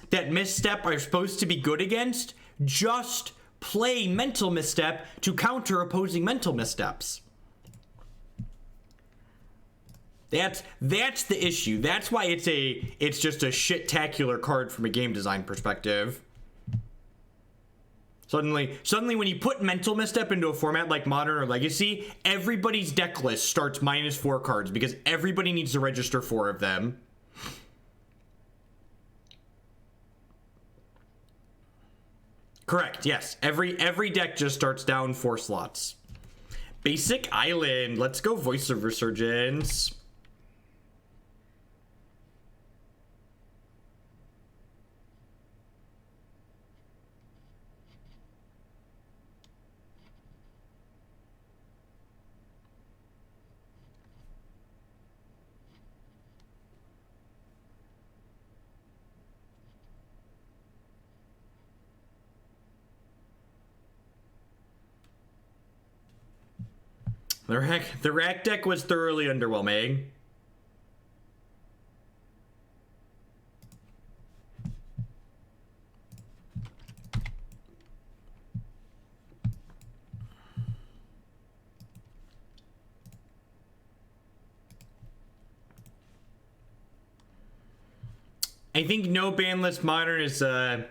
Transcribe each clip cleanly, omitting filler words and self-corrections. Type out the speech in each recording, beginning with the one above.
that Misstep are supposed to be good against, just play Mental Misstep to counter opposing Mental Missteps. That's the issue. That's why it's just a shit-tacular card from a game design perspective. Suddenly when you put Mental Misstep into a format like Modern or Legacy, everybody's deck list starts -4 cards because everybody needs to register 4 of them. Correct, yes. Every deck just starts down 4 slots. Basic Island. Let's go Voice of Resurgence. The rack deck was thoroughly underwhelming. I think no ban list Modern is a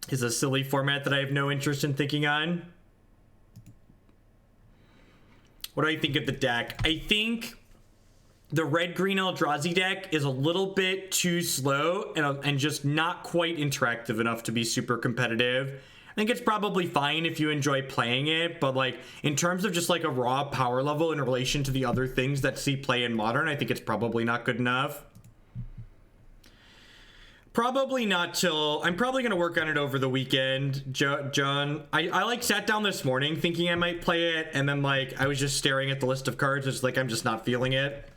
silly format that I have no interest in thinking on. What do I think of the deck? I think the red-green Eldrazi deck is a little bit too slow and just not quite interactive enough to be super competitive. I think it's probably fine if you enjoy playing it, but like in terms of just like a raw power level in relation to the other things that see play in Modern, I think it's probably not good enough. Probably not till... I'm probably going to work on it over the weekend, John. I like sat down this morning thinking I might play it, and then like I was just staring at the list of cards. It's like I'm just not feeling it.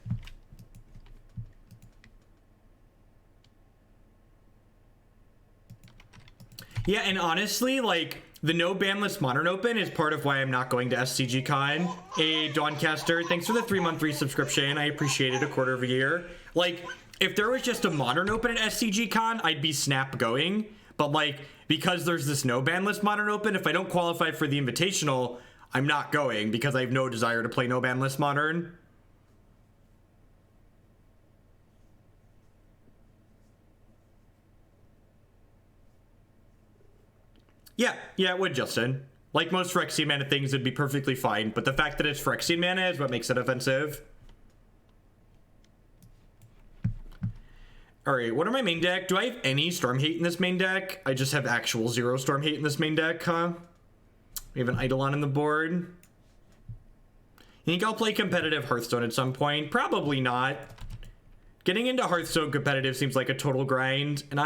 Yeah, and honestly, like the no ban list Modern Open is part of why I'm not going to SCG Con. Hey, Dawncaster, thanks for the 3-month resubscription. I appreciate it, a quarter of a year. Like... if there was just a Modern Open at SCG Con, I'd be snap going. But like, because there's this no ban list Modern Open, if I don't qualify for the Invitational, I'm not going because I have no desire to play no ban list Modern. Yeah, it would, Justin. Like most Phyrexian mana things, it'd be perfectly fine. But the fact that it's Phyrexian mana is what makes it offensive. Alright, what are my main deck? Do I have any Storm Hate in this main deck? I just have actual 0 Storm Hate in this main deck, huh? We have an Eidolon on the board. You think I'll play competitive Hearthstone at some point? Probably not. Getting into Hearthstone competitive seems like a total grind, and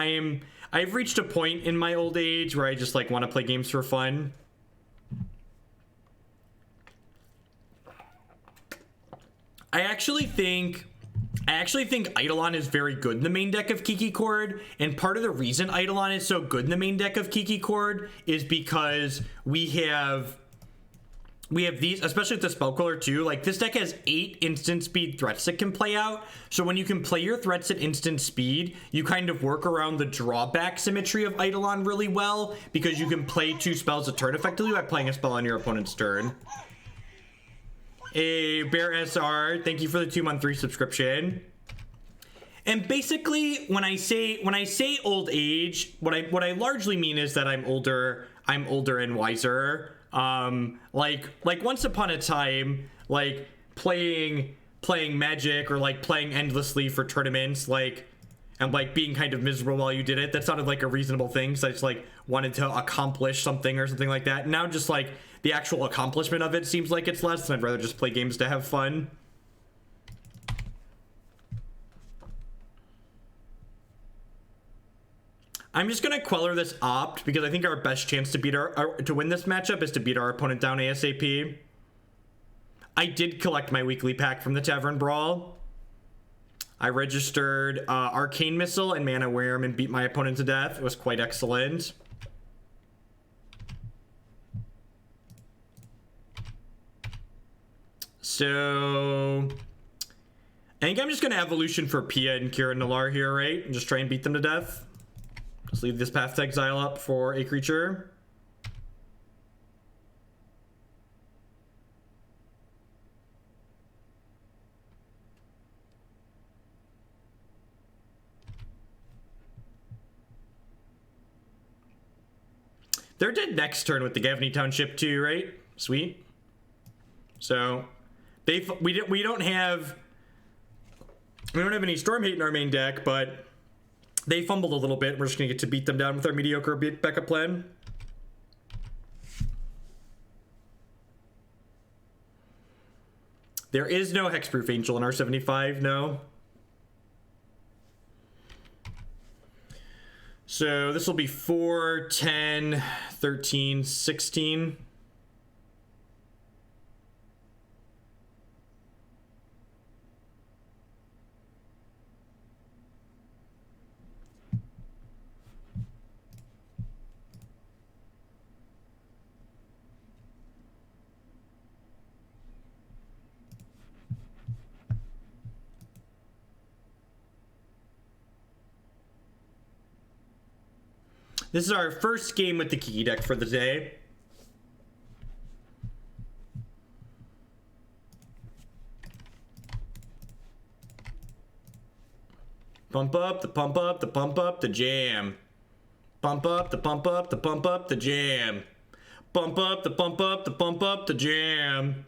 I've reached a point in my old age where I just like want to play games for fun. I actually think Eidolon is very good in the main deck of Kiki Chord, and part of the reason Eidolon is so good in the main deck of Kiki Chord is because we have these, especially with the Spell Queller too. Like this deck has 8 instant speed threats that can play out, so when you can play your threats at instant speed, you kind of work around the drawback symmetry of Eidolon really well, because you can play 2 spells a turn effectively by playing a spell on your opponent's turn. Hey, Bear SR, thank you for the 2-month resubscription. And basically, when I say old age, what I largely mean is that I'm older and wiser. Like once upon a time, like playing Magic or like playing endlessly for tournaments, like and like being kind of miserable while you did it, that sounded like a reasonable thing, because I just like wanted to accomplish something or something like that. Now just like the actual accomplishment of it seems like it's less, and I'd rather just play games to have fun. I'm just gonna Queller this Opt because I think our best chance to beat to win this matchup is to beat our opponent down ASAP. I did collect my weekly pack from the Tavern Brawl. I registered Arcane Missile and Mana Wyrm and beat my opponent to death. It was quite excellent. So I think I'm just gonna Evolution for Pia and Kiran Nalaar here, right? And just try and beat them to death. Just leave this Path to Exile up for a creature. They're dead next turn with the Gavony Township too, right? Sweet. So we don't have any Storm Hate in our main deck, but they fumbled a little bit. We're just gonna get to beat them down with our mediocre backup plan. There is no Hexproof Angel in R75, no. So this will be 4, 10, 13, 16. This is our first game with the Kiki deck for the day. Pump up, the pump up, the pump up, the jam. Pump up, the pump up, the pump up, the jam. Pump up, the pump up, the pump up, the jam.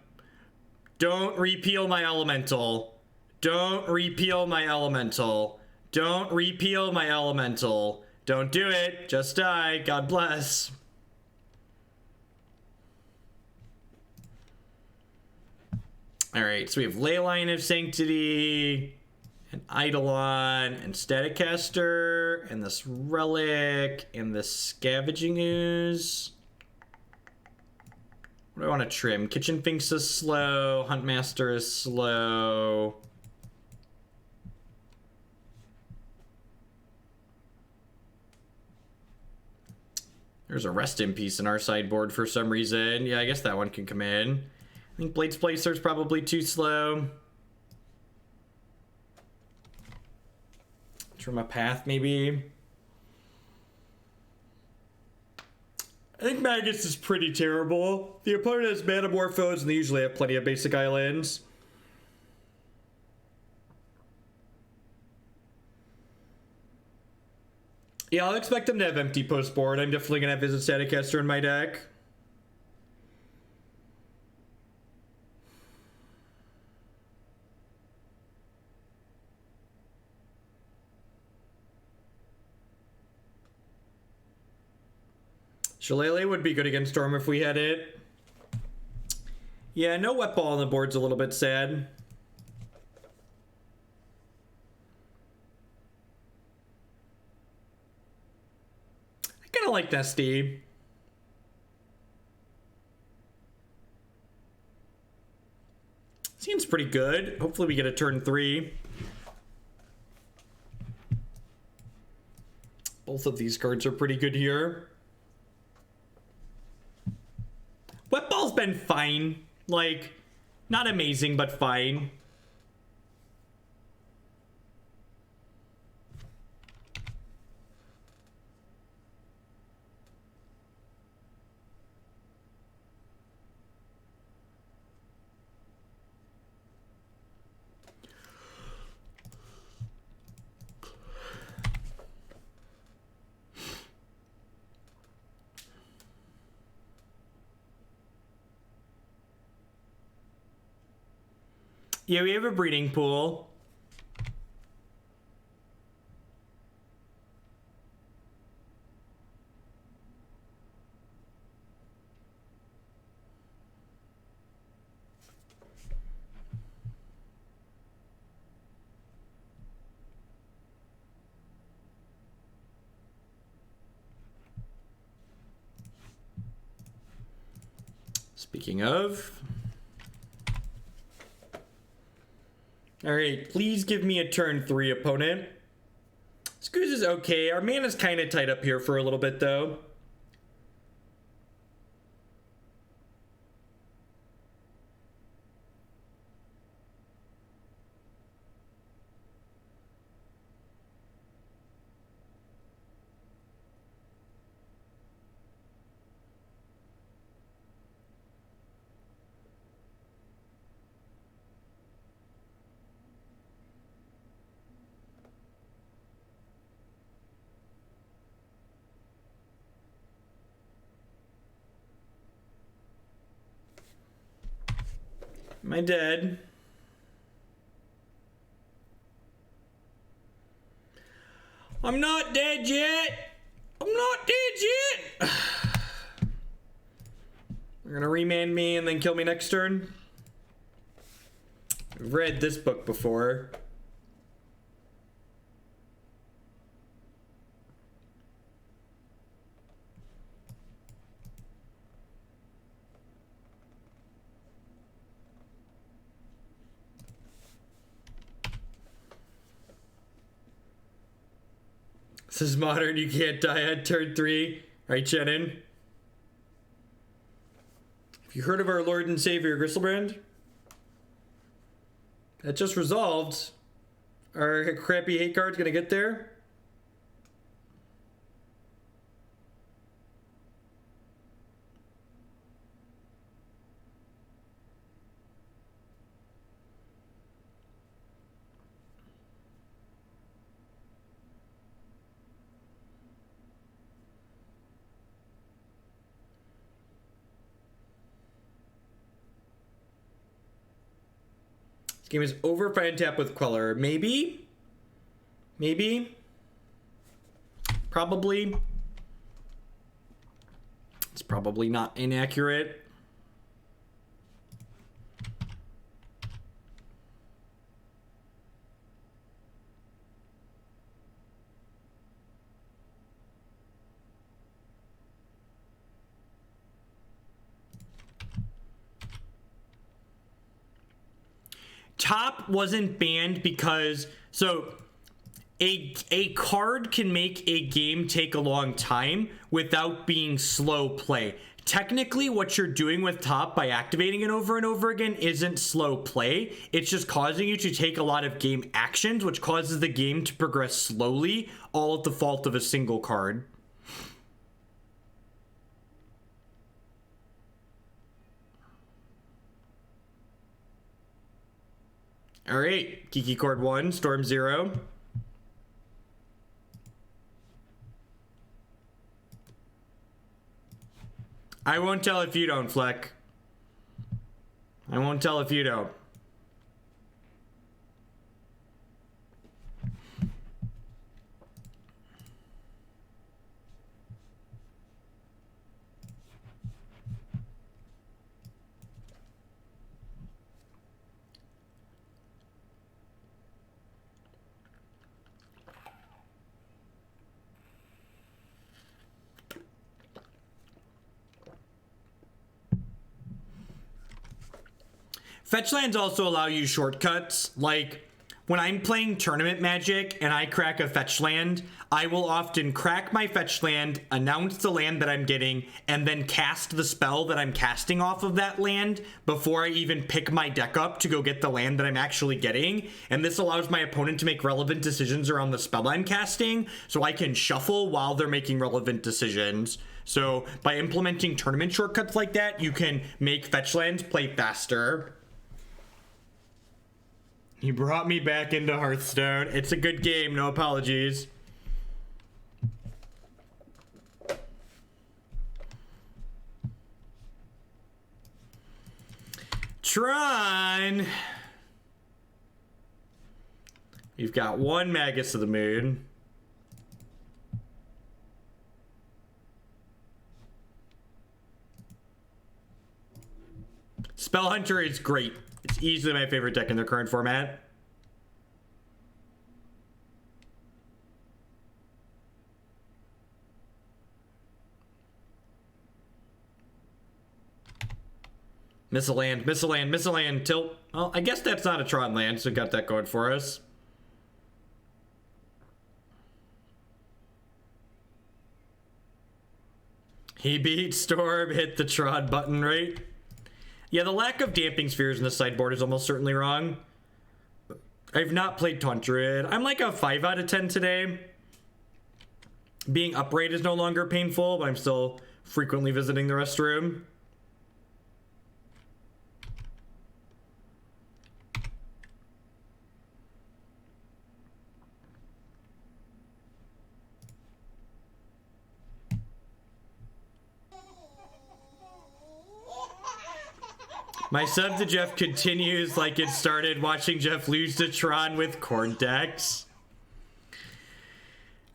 Don't repeal my elemental. Don't repeal my elemental. Don't repeal my elemental. Don't do it. Just die. God bless. All right, so we have Leyline of Sanctity, and Eidolon, and Staticaster, and this Relic, and this Scavenging Ooze. What do I want to trim? Kitchen Finks is slow. Huntmaster is slow. There's a Rest in Peace in our sideboard for some reason. Yeah, I guess that one can come in. I think Blade Splicer is probably too slow. Trim a Path, maybe. I think Magus is pretty terrible. The opponent has Manamorphose, and they usually have plenty of basic islands. Yeah, I'll expect them to have empty post board. I'm definitely going to have Izzet Staticaster in my deck. Shillelagh would be good against Storm if we had it. Yeah, no wet ball on the board's a little bit sad. I kind of like Nesty. Seems pretty good. Hopefully we get a turn 3. Both of these cards are pretty good here. Wet ball's been fine. Like, not amazing, but fine. Yeah, we have a breeding pool. Speaking of... All right, please give me a turn 3 opponent. Scooz is okay. Our mana's kind of tight up here for a little bit, though. Am I dead? I'm not dead yet. I'm not dead yet. They're gonna remand me and then kill me next turn. I've read this book before. This is modern, you can't die at turn 3. Right, Shannon? Have you heard of our Lord and Savior, Gristlebrand? That just resolved. Our crappy hate card's gonna get there. Game is over if I untap with Queller. Maybe? Maybe? Probably. It's probably not inaccurate. Top wasn't banned because, so a card can make a game take a long time without being slow play. Technically, what you're doing with top by activating it over and over again isn't slow play. It's just causing you to take a lot of game actions, which causes the game to progress slowly, all at the fault of a single card. All right, Kiki Chord 1, Storm 0. I won't tell if you don't, Fleck. I won't tell if you don't. Fetch lands also allow you shortcuts. Like, when I'm playing tournament Magic and I crack a fetch land, I will often crack my fetch land, announce the land that I'm getting, and then cast the spell that I'm casting off of that land before I even pick my deck up to go get the land that I'm actually getting. And this allows my opponent to make relevant decisions around the spell I'm casting, so I can shuffle while they're making relevant decisions. So by implementing tournament shortcuts like that, you can make fetch lands play faster. You brought me back into Hearthstone. It's a good game, no apologies. Tron! We've got one Magus of the Moon. Spell Hunter is great. It's easily my favorite deck in their current format. Miss a land, miss a land, miss a land, tilt. Well, I guess that's not a Tron land, so got that going for us. He beat Storm, hit the Tron button, right? Yeah, the lack of damping spheres in the sideboard is almost certainly wrong. I've not played Taunt Druid. I'm like a 5 out of 10 today. Being upright is no longer painful, but I'm still frequently visiting the restroom. My sub to Jeff continues like it started, watching Jeff lose to Tron with Chord decks.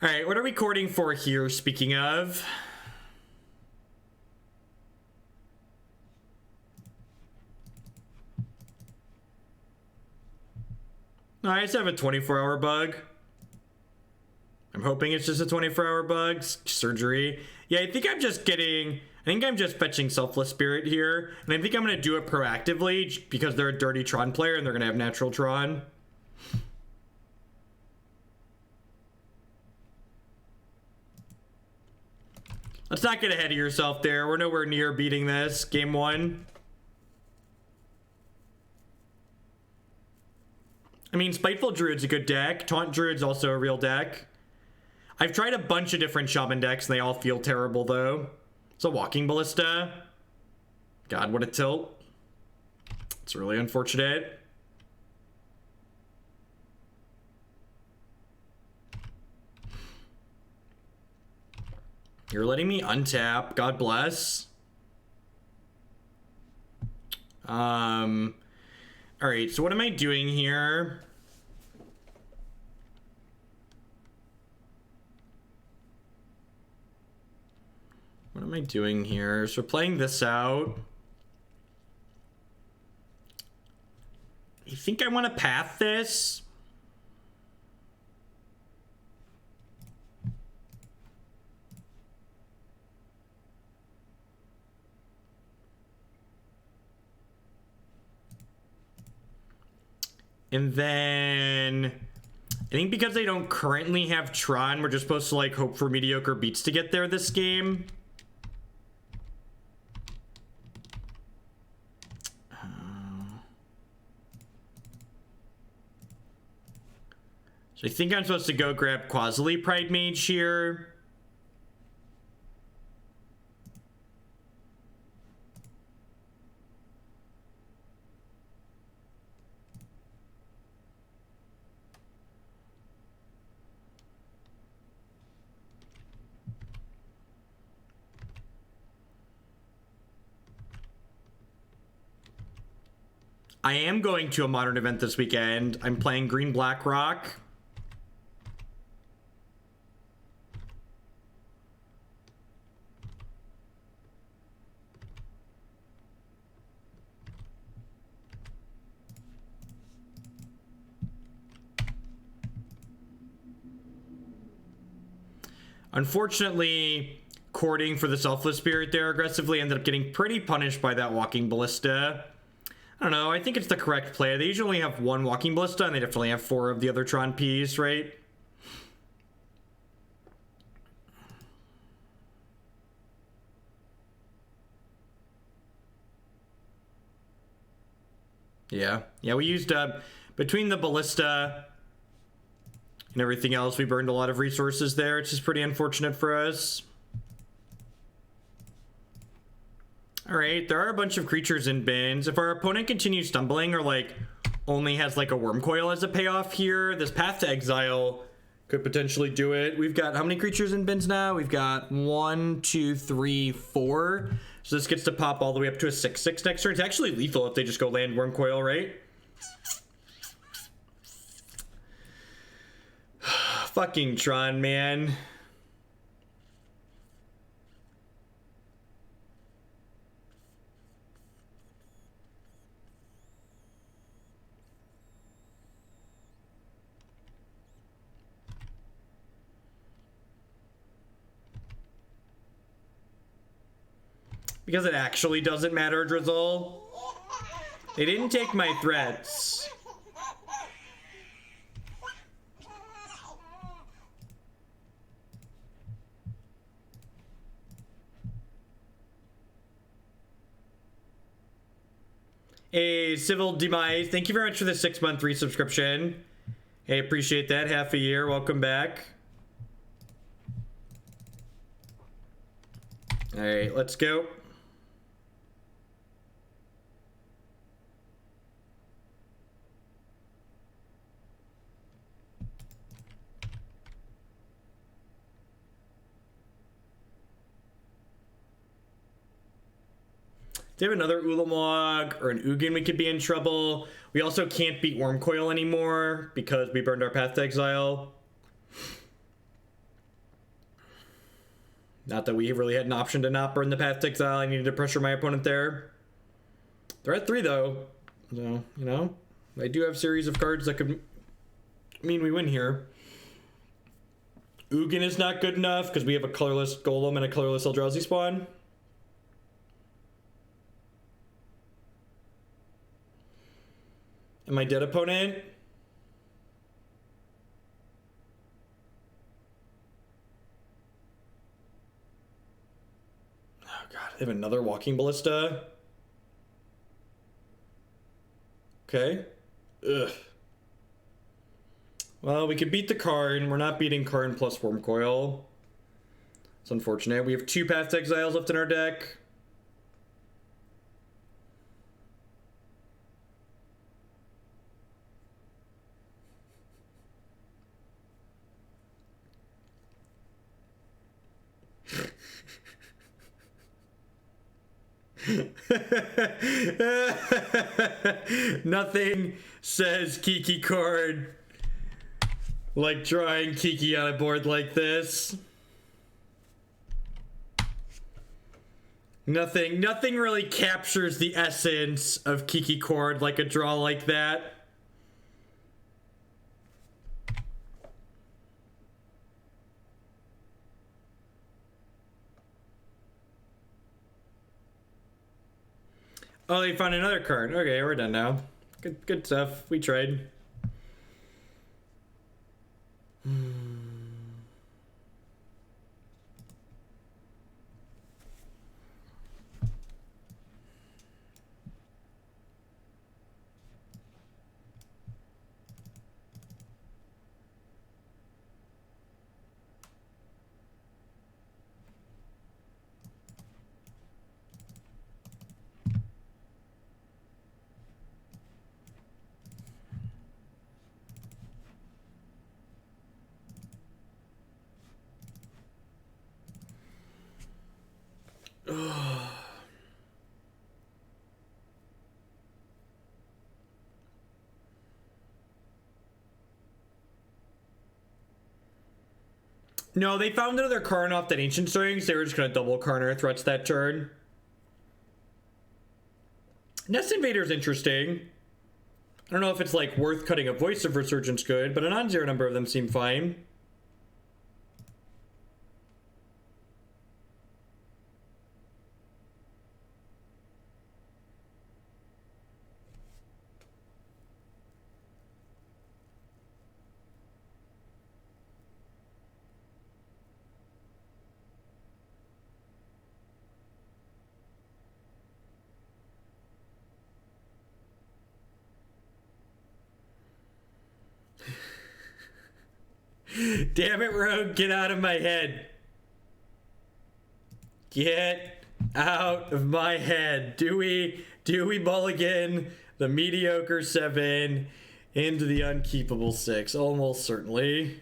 Alright, what are we cording for here, speaking of? I just have a 24-hour bug. I'm hoping it's just a 24-hour bug. Surgery. Yeah, I think I'm just fetching Selfless Spirit here. And I think I'm going to do it proactively because they're a dirty Tron player and they're going to have natural Tron. Let's not get ahead of yourself there. We're nowhere near beating this. Game 1. I mean, Spiteful Druid's a good deck. Taunt Druid's also a real deck. I've tried a bunch of different Shaman decks and they all feel terrible though. It's a Walking Ballista. God, what a tilt. It's really unfortunate. You're letting me untap. God bless. Alright, so what am I doing here? What am I doing here? So we're playing this out. I think I want to path this. And then I think because they don't currently have Tron, we're just supposed to like hope for mediocre beats to get there this game. So I think I'm supposed to go grab Qasali Pridemage here. I am going to a modern event this weekend. I'm playing Green Blackrock. Unfortunately, cording for the Selfless Spirit there aggressively ended up getting pretty punished by that Walking Ballista. I don't know, I think it's the correct play. They usually have one Walking Ballista, and they definitely have 4 of the other Tron Ps, right? Yeah, we used, between the Ballista and everything else, we burned a lot of resources there, which is pretty unfortunate for us. Alright, there are a bunch of creatures in bins. If our opponent continues stumbling or like only has like a Worm Coil as a payoff here, this Path to Exile could potentially do it. We've got how many creatures in bins now? We've got 1, 2, 3, 4. So this gets to pop all the way up to a 6/6 next turn. It's actually lethal if they just go land Worm Coil, right? Fucking Tron, man. Because it actually doesn't matter, Drizzle. They didn't take my threats. Hey, Civil Demise, thank you very much for the 6-month resubscription. Hey, appreciate that. Half a year. Welcome back. All right, let's go. they have another Ulamog or an Ugin, we could be in trouble. We also can't beat Wormcoil anymore because we burned our Path to Exile. Not that we really had an option to not burn the Path to Exile. I needed to pressure my opponent there. They're at 3 though. So, you know, I do have a series of cards that could mean we win here. Ugin is not good enough because we have a colorless Golem and a colorless Eldrazi spawn. And my dead opponent. Oh god, they have another Walking Ballista. Okay. Ugh. Well, we could beat the Karn. We're not beating Karn plus Wormcoil. It's unfortunate. We have 2 Path to Exiles left in our deck. Nothing says Kiki Chord like drawing Kiki on a board like this. Nothing really captures the essence of Kiki Chord like a draw like that. Oh, they found another card. Okay, we're done now. Good stuff. We tried. No, they found another Karn off that Ancient Stirrings. They were just going to double Karn threats that turn. Nest Invader is interesting. I don't know if it's like worth cutting a Voice of Resurgence good, but a non-zero number of them seem fine. Damn it, Rogue, get out of my head. Get out of my head. Do we mulligan the mediocre 7 into the unkeepable 6? Almost certainly.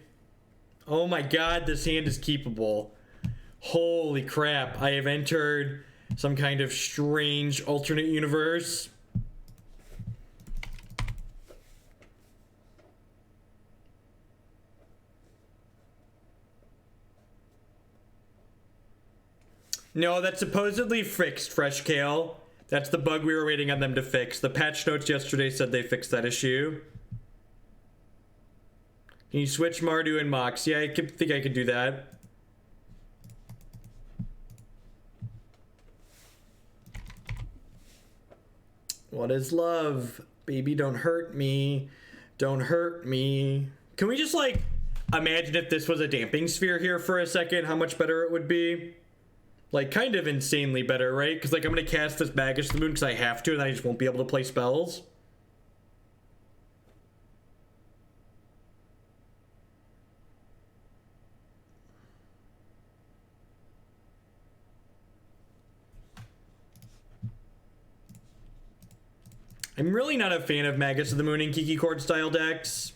Oh my god, this hand is keepable. Holy crap, I have entered some kind of strange alternate universe. No, that's supposedly fixed, Fresh Kale. That's the bug we were waiting on them to fix. The patch notes yesterday said they fixed that issue. Can you switch Mardu and Mox? Yeah, I think I could do that. What is love? Baby, don't hurt me. Don't hurt me. Can we just, like, imagine if this was a damping sphere here for a second, how much better it would be? Like, kind of insanely better, right? Because, like, I'm going to cast this Baggage to the Moon because I have to, and I just won't be able to play spells. I'm really not a fan of Magus of the Moon and Kiki Chord style decks.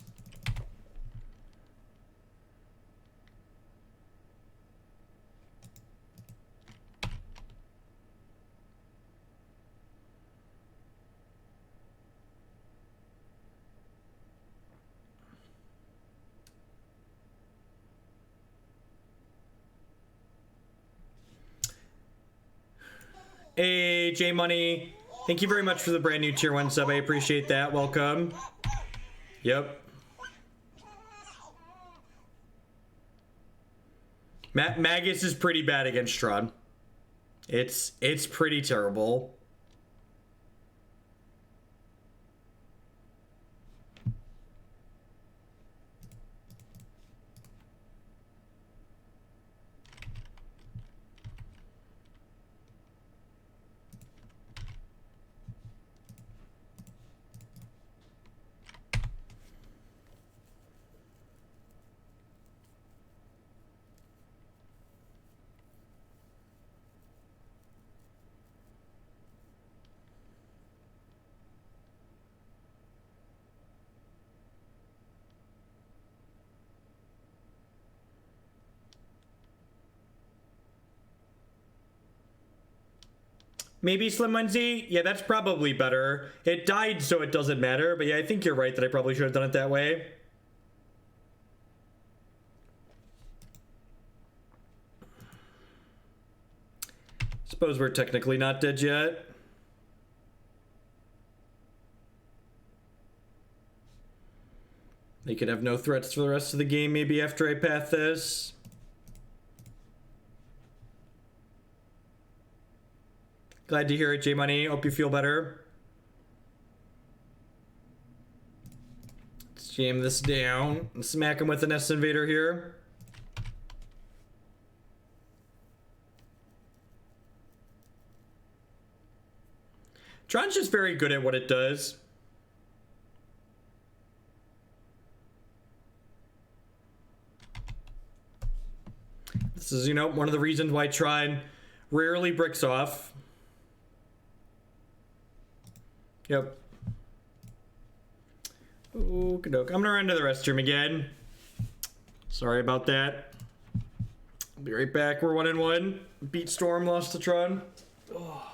Hey, J Money. Thank you very much for the brand new tier 1 sub. I appreciate that. Welcome. Yep. Magus is pretty bad against Tron. It's pretty terrible. Maybe Slim Munzie? Yeah, that's probably better. It died, so it doesn't matter. But yeah, I think you're right that I probably should have done it that way. Suppose we're technically not dead yet. They could have no threats for the rest of the game maybe after I path this. Glad to hear it, J Money. Hope you feel better. Let's jam this down and smack him with the Nest Invader here. Tron's just very good at what it does. This is, you know, one of the reasons why Tron rarely bricks off. Yep. Okey-doke. I'm gonna run to the restroom again. Sorry about that. I'll be right back. We're 1-1. Beat Storm, lost to Tron. Oh.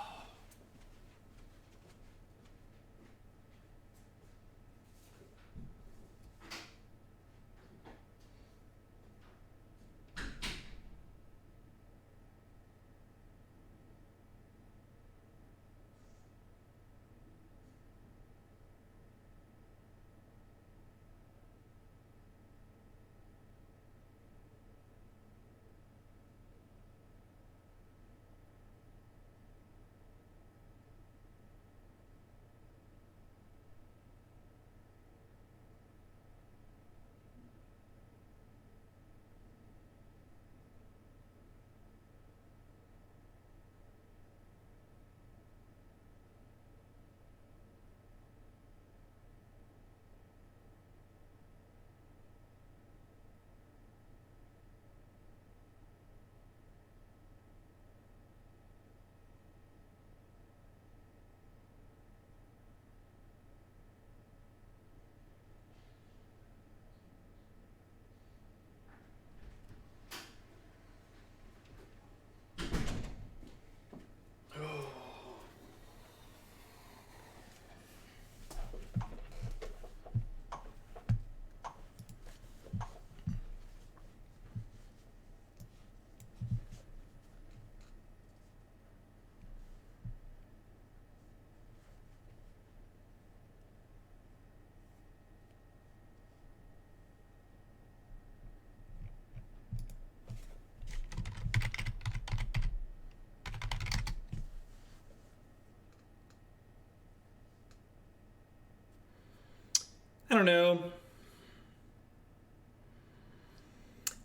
I don't know.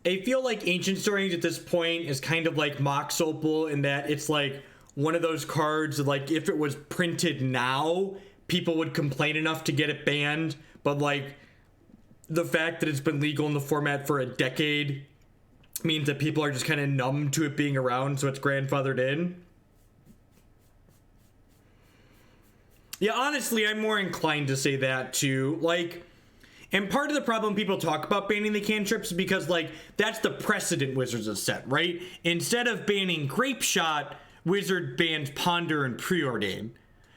I feel like Ancient Stirrings at this point is kind of like Mox Opal in that it's like one of those cards that, like, if it was printed now, people would complain enough to get it banned. But like the fact that it's been legal in the format for a decade means that people are just kind of numb to it being around, so it's grandfathered in. Yeah, honestly, I'm more inclined to say that too. Like, and part of the problem people talk about banning the cantrips is because, like, that's the precedent Wizards have set, right? Instead of banning Grape Shot, Wizard bans Ponder and Preordain.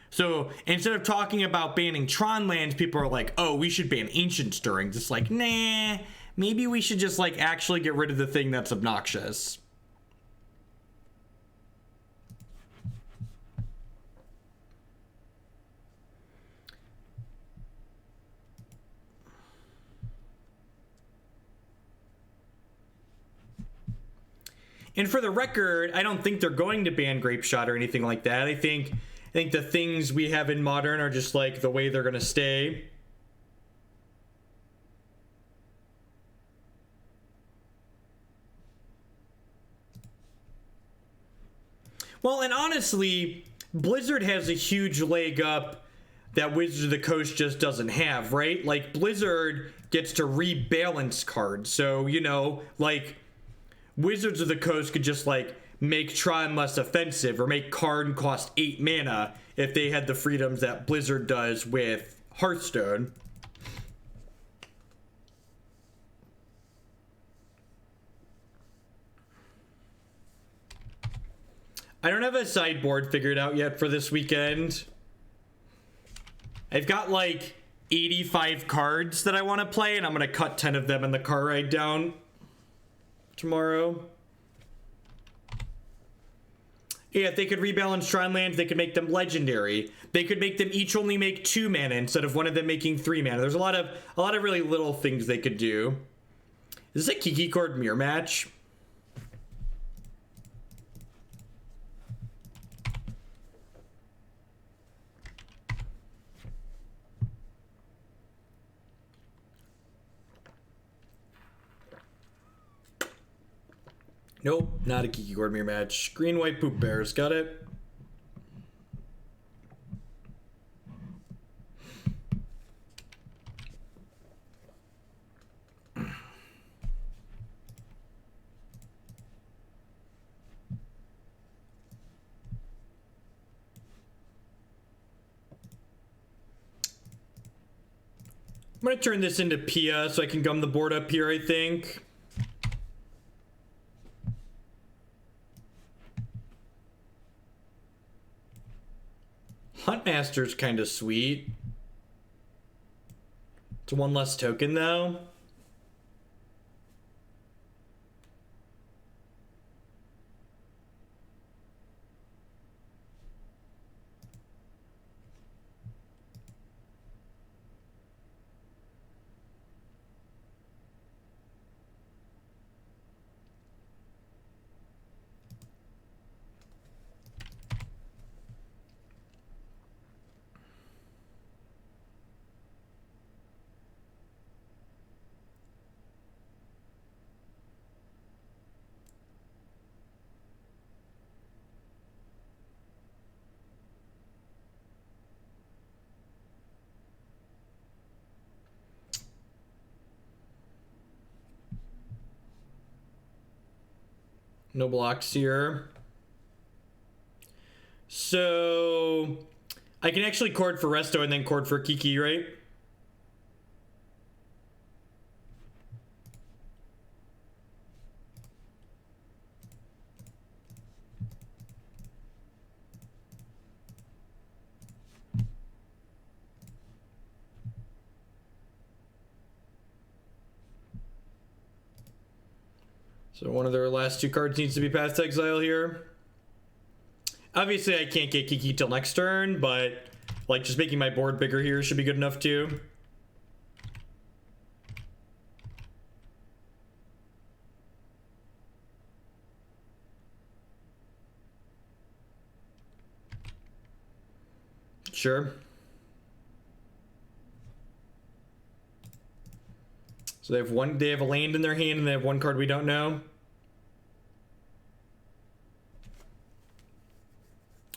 So instead of talking about banning Tron lands, people are like, oh, we should ban Ancient Stirrings. It's like, nah, maybe we should just, like, actually get rid of the thing that's obnoxious. And for the record, I don't think they're going to ban Grape Shot or anything like that. I think the things we have in Modern are just like the way they're going to stay. Well, and honestly, Blizzard has a huge leg up that Wizards of the Coast just doesn't have, right? Like, Blizzard gets to rebalance cards. So, you know, like, Wizards of the Coast could just, like, make Tron less offensive or make Karn cost 8 mana if they had the freedoms that Blizzard does with Hearthstone. I don't have a sideboard figured out yet for this weekend. I've got like 85 cards that I want to play, and I'm going to cut 10 of them in the car ride down tomorrow. Yeah, if they could rebalance Shrine lands, they could make them legendary. They could make them each only make 2 mana instead of one of them making 3 mana. There's a lot of really little things they could do. Is this a Kiki Chord mirror match? Nope, not a Kiki Chord mirror match. Green, white, poop bears. Got it. I'm going to turn this into Pia so I can gum the board up here, I think. Huntmaster's kind of sweet. It's one less token, though. Noble Oxeer. So I can actually chord for Resto and then chord for Kiki, right? So one of their last 2 cards needs to be past exile here. Obviously, I can't get Kiki till next turn, but like just making my board bigger here should be good enough too. Sure. So they have a land in their hand and they have 1 card we don't know.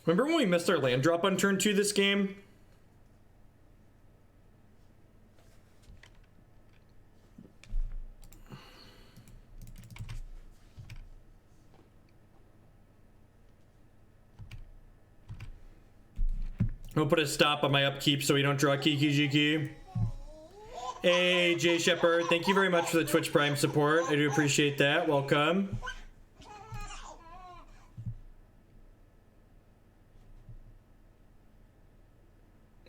Remember when we missed our land drop on turn 2 this game? I'll put a stop on my upkeep so we don't draw Kiki-Jiki. Hey, Jay Shepard, thank you very much for the Twitch Prime support. I do appreciate that. Welcome.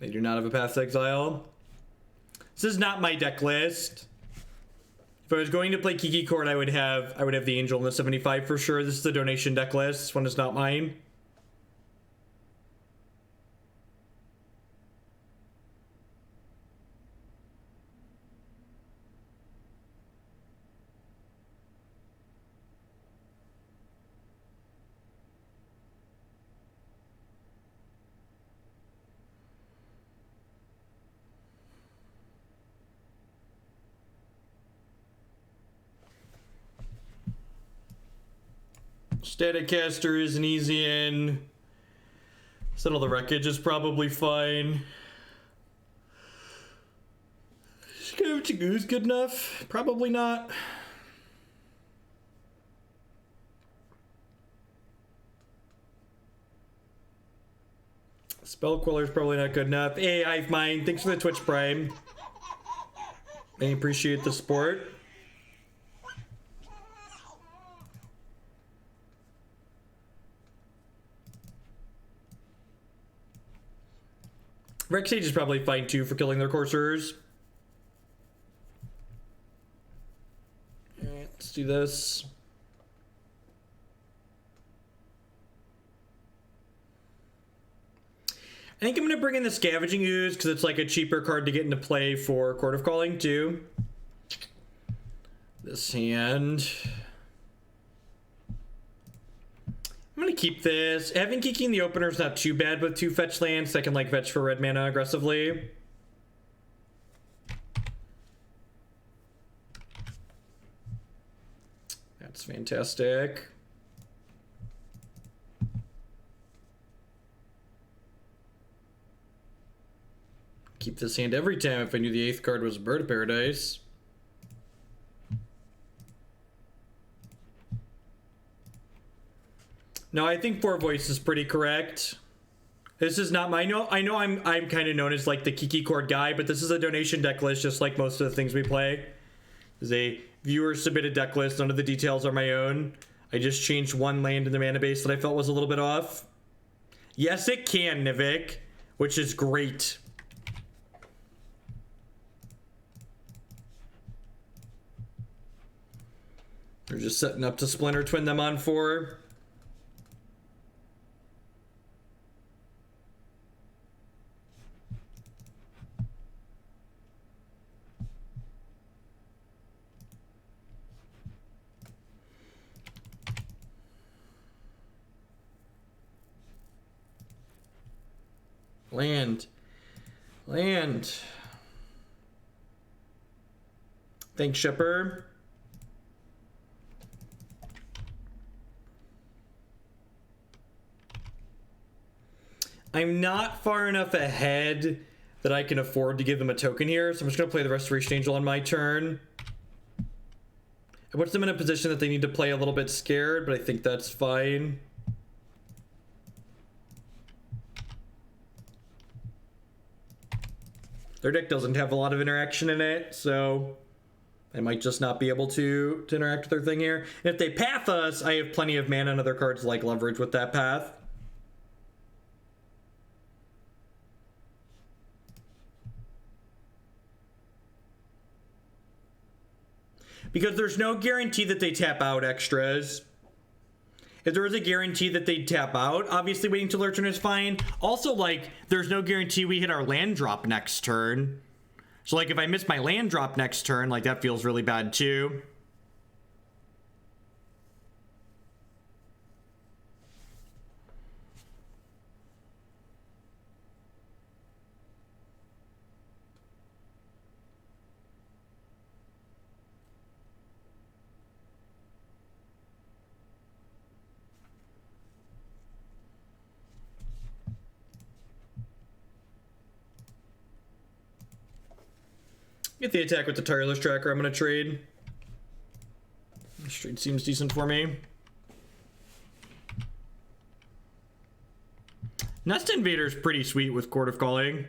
They do not have a Path to Exile. This is not my deck list. If I was going to play Kiki Chord, I would have the Angel in the 75 for sure. This is the donation deck list. This one is not mine. Staticaster is an easy in. Settle the Wreckage is probably fine. Scavenging Ooze good enough? Probably not. Spell Queller is probably not good enough. Hey, Hive Mind, thanks for the Twitch Prime. I appreciate the support. Rex Sage is probably fine too for killing their coursers. Alright, let's do this. I think I'm going to bring in the Scavenging Ooze because it's like a cheaper card to get into play for Chord of Calling too. This hand. I'm going to keep this. Having Kiki in the opener is not too bad with 2 fetch lands. I can like fetch for red mana aggressively. That's fantastic. Keep this hand every time if I knew the 8th card was a Bird of Paradise. No, I think 4 voice is pretty correct. This is not my I know I'm kind of known as like the Kiki Chord guy, but this is a donation deck list just like most of the things we play. This is a viewer submitted deck list. None of the details are my own. I just changed 1 land in the mana base that I felt was a little bit off. Yes, it can, Nivik, which is great. We're just setting up to Splinter Twin them on 4. Land. Thanks, Shipper. I'm not far enough ahead that I can afford to give them a token here, so I'm just going to play the Restoration Angel on my turn. It puts them in a position that they need to play a little bit scared, but I think that's fine. Their deck doesn't have a lot of interaction in it, so I might just not be able to interact with their thing here. And if they path us, I have plenty of mana and other cards like leverage with that path. Because there's no guarantee that they tap out extras. If there was a guarantee that they'd tap out, obviously waiting till their turn is fine. Also, like, there's no guarantee we hit our land drop next turn. So, like, if I miss my land drop next turn, like, that feels really bad, too. Get the attack with the Tireless Tracker. I'm going to trade. This trade seems decent for me. Nest Invader is pretty sweet with Chord of Calling.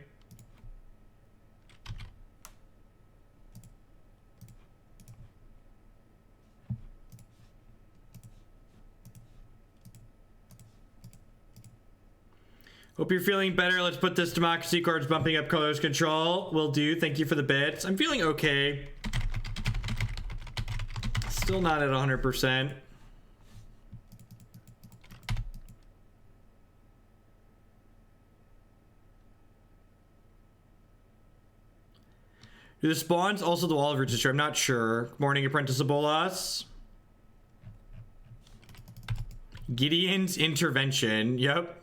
Hope you're feeling better. Let's put this Democracy card's bumping up colors control. Will do. Thank you for the bits. I'm feeling okay. Still not at 100%. Do the spawns also the wall of register? I'm not sure. Good morning, Apprentice of Bolas. Gideon's Intervention. Yep.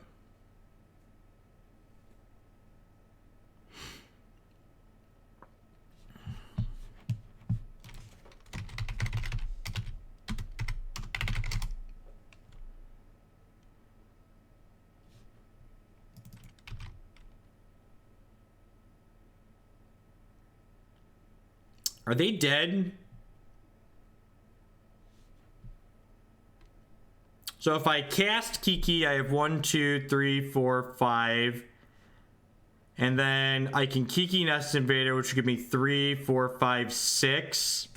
Are they dead? So if I cast Kiki, I have 1, 2, 3, 4, 5. And then I can Kiki Nest Invader, which will give me 3, 4, 5, 6.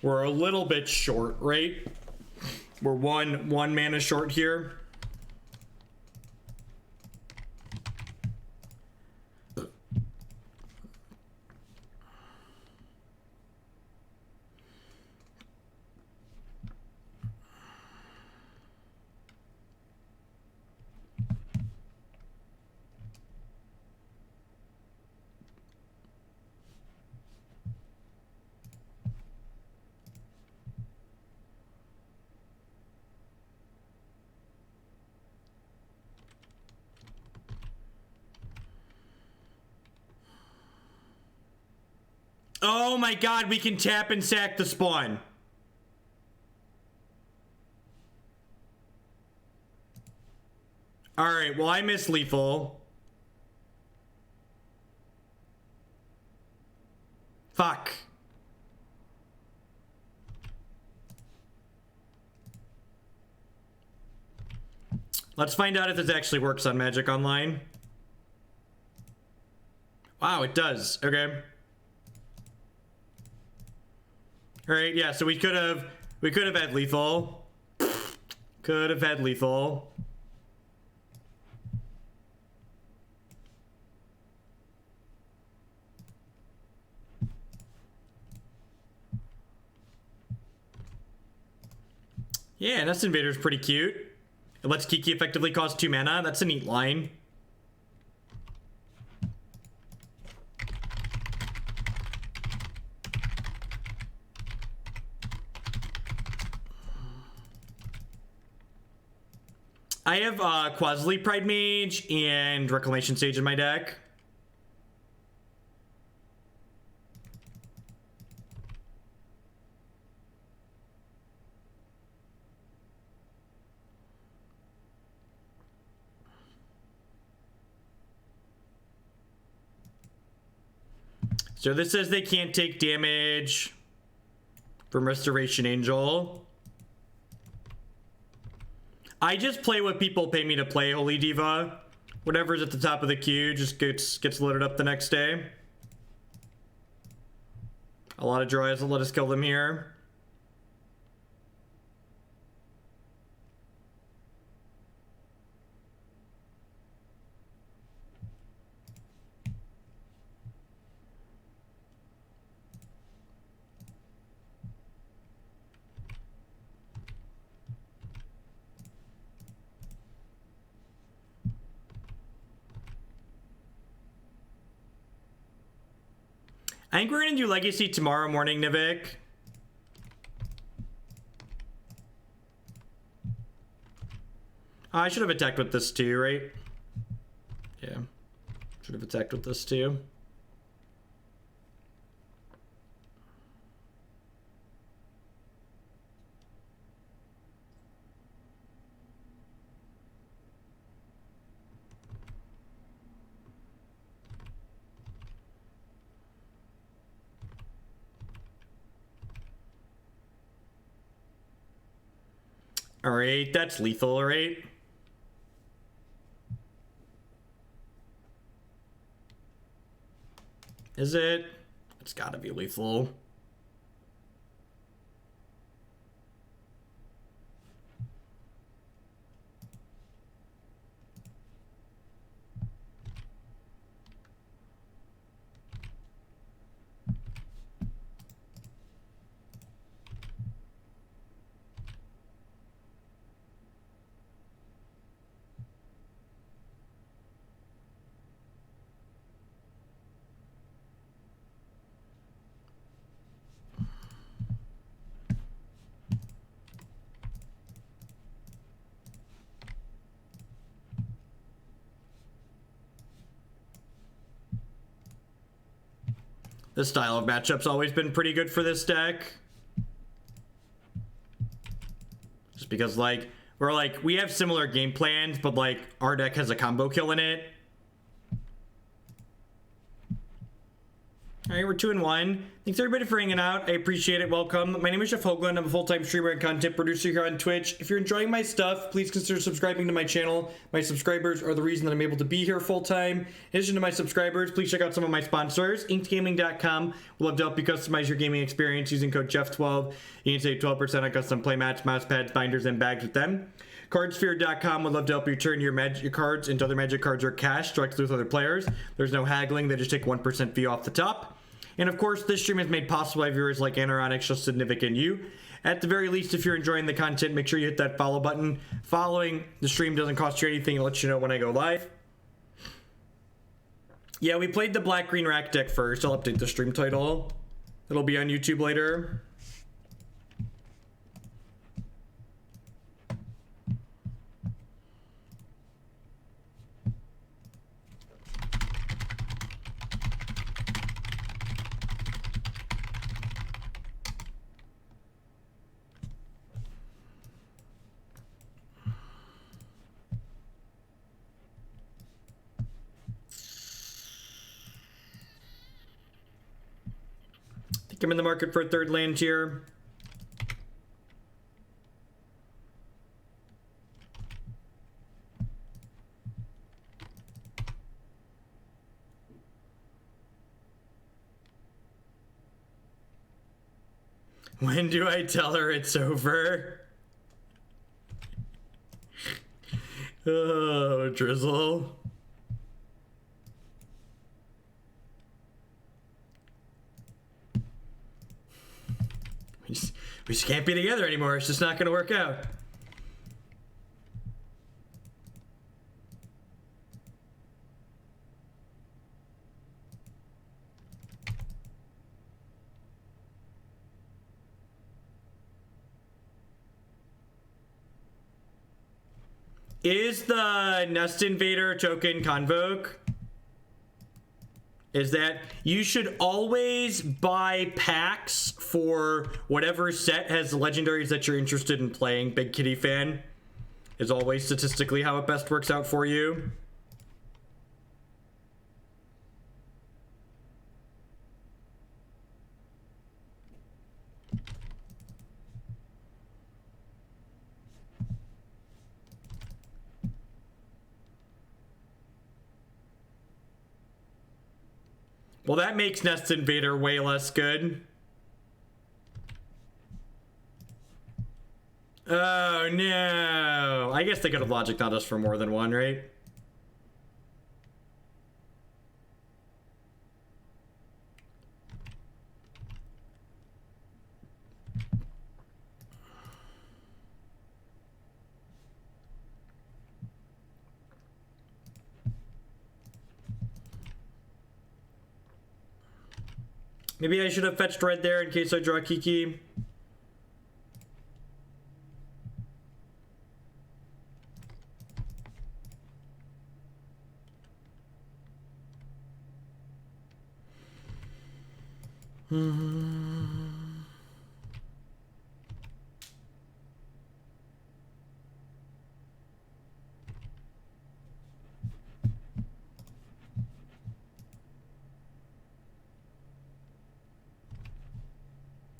We're a little bit short, right? We're one mana short here. Oh my god, we can tap and sack the spawn. Alright, well I miss lethal. Fuck. Let's find out if this actually works on Magic Online. Wow, it does. Okay. All right, yeah, so we could have had lethal. Could have had lethal. Yeah, Nest Invader's pretty cute. It lets Kiki effectively cost 2 mana. That's a neat line. I have Qasali Pridemage and Reclamation Sage in my deck. So this says they can't take damage from Restoration Angel. I just play what people pay me to play, Holy Diva. Whatever's at the top of the queue just gets loaded up the next day. A lot of draws will let us kill them here. I think we're gonna do Legacy tomorrow morning, Nivik. I should have attacked with this too, right? Yeah. Should have attacked with this too. All right, that's lethal, right? Is it? It's gotta be lethal. This style of matchup's always been pretty good for this deck. Just because, like, we have similar game plans, but, like, our deck has a combo kill in it. Alright, we're 2-1. Thanks everybody for hanging out. I appreciate it. Welcome. My name is Jeff Hoagland. I'm a full-time streamer and content producer here on Twitch. If you're enjoying my stuff, please consider subscribing to my channel. My subscribers are the reason that I'm able to be here full-time. In addition to my subscribers, please check out some of my sponsors. InkedGaming.com will love to help you customize your gaming experience using code Jeff12. You can save 12% on custom playmats, mouse pads, binders, and bags with them. Cardsphere.com would love to help you turn your magic cards into other magic cards or cash directly with other players. There's no haggling. They just take 1% fee off the top. And of course, this stream is made possible by viewers like Anaronix, Just Significant You. At the very least, if you're enjoying the content, make sure you hit that follow button. Following the stream doesn't cost you anything. It lets you know when I go live. Yeah, we played the black-green rack deck first. I'll update the stream title. It'll be on YouTube later. I'm in the market for a third land here. When do I tell her it's over? Oh, drizzle. We just can't be together anymore. It's just not going to work out. Is the Nest Invader token Convoke? Is that you should always buy packs for whatever set has the legendaries that you're interested in playing. Big Kitty fan is always statistically how it best works out for you. Well, that makes Nest Invader way less good. Oh, no. I guess they could have logic not us for more than one, right? Maybe I should have fetched red there in case I draw Kiki.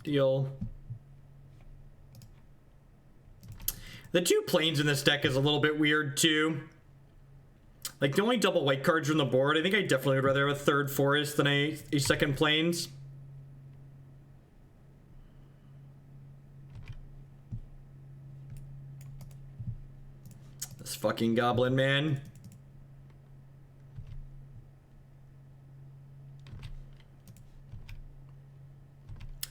Deal. The two planes in this deck is a little bit weird too. Like the only double white cards on the board, I think I definitely would rather have a third forest than a second plains. This fucking goblin, man.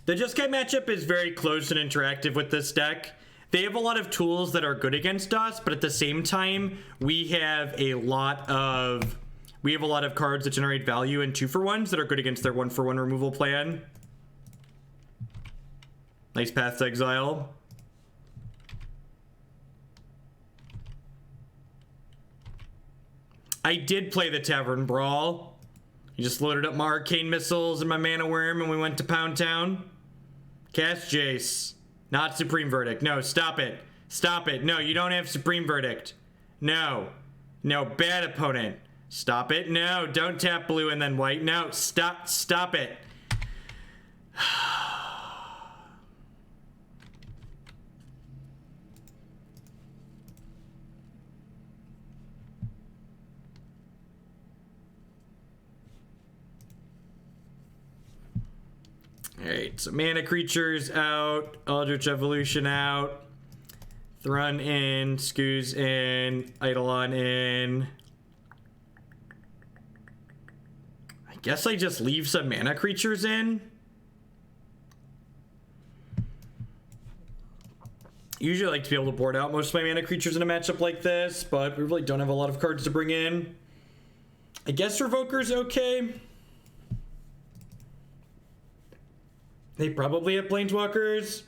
The Jeskai matchup is very close and interactive with this deck. They have a lot of tools that are good against us, but at the same time, we have a lot of cards that generate value and 2-for-1s that are good against their 1-for-1 removal plan. Nice Path to Exile. I did play the Tavern Brawl. You just loaded up my Arcane Missiles and my Mana Worm and we went to Pound Town. Cast Jace. Not Supreme Verdict. No, stop it. Stop it. No, you don't have Supreme Verdict. No. No, bad opponent. Stop it. No, don't tap blue and then white. No, stop it. Alright, so mana creatures out, Eldritch Evolution out, Thrun in, Skooz in, Eidolon in. I guess I just leave some mana creatures in. Usually I like to be able to board out most of my mana creatures in a matchup like this, but we really don't have a lot of cards to bring in. I guess Revoker's okay. They probably have Planeswalkers.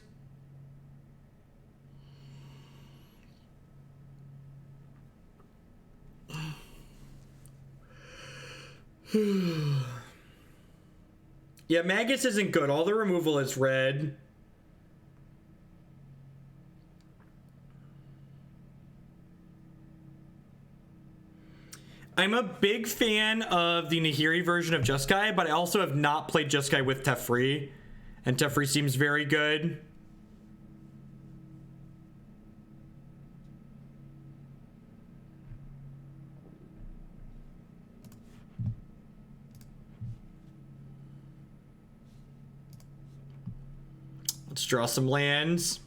Yeah, Magus isn't good. All the removal is red. I'm a big fan of the Nahiri version of Jeskai, but I also have not played Jeskai with Teferi. And Teferi seems very good. Let's draw some lands.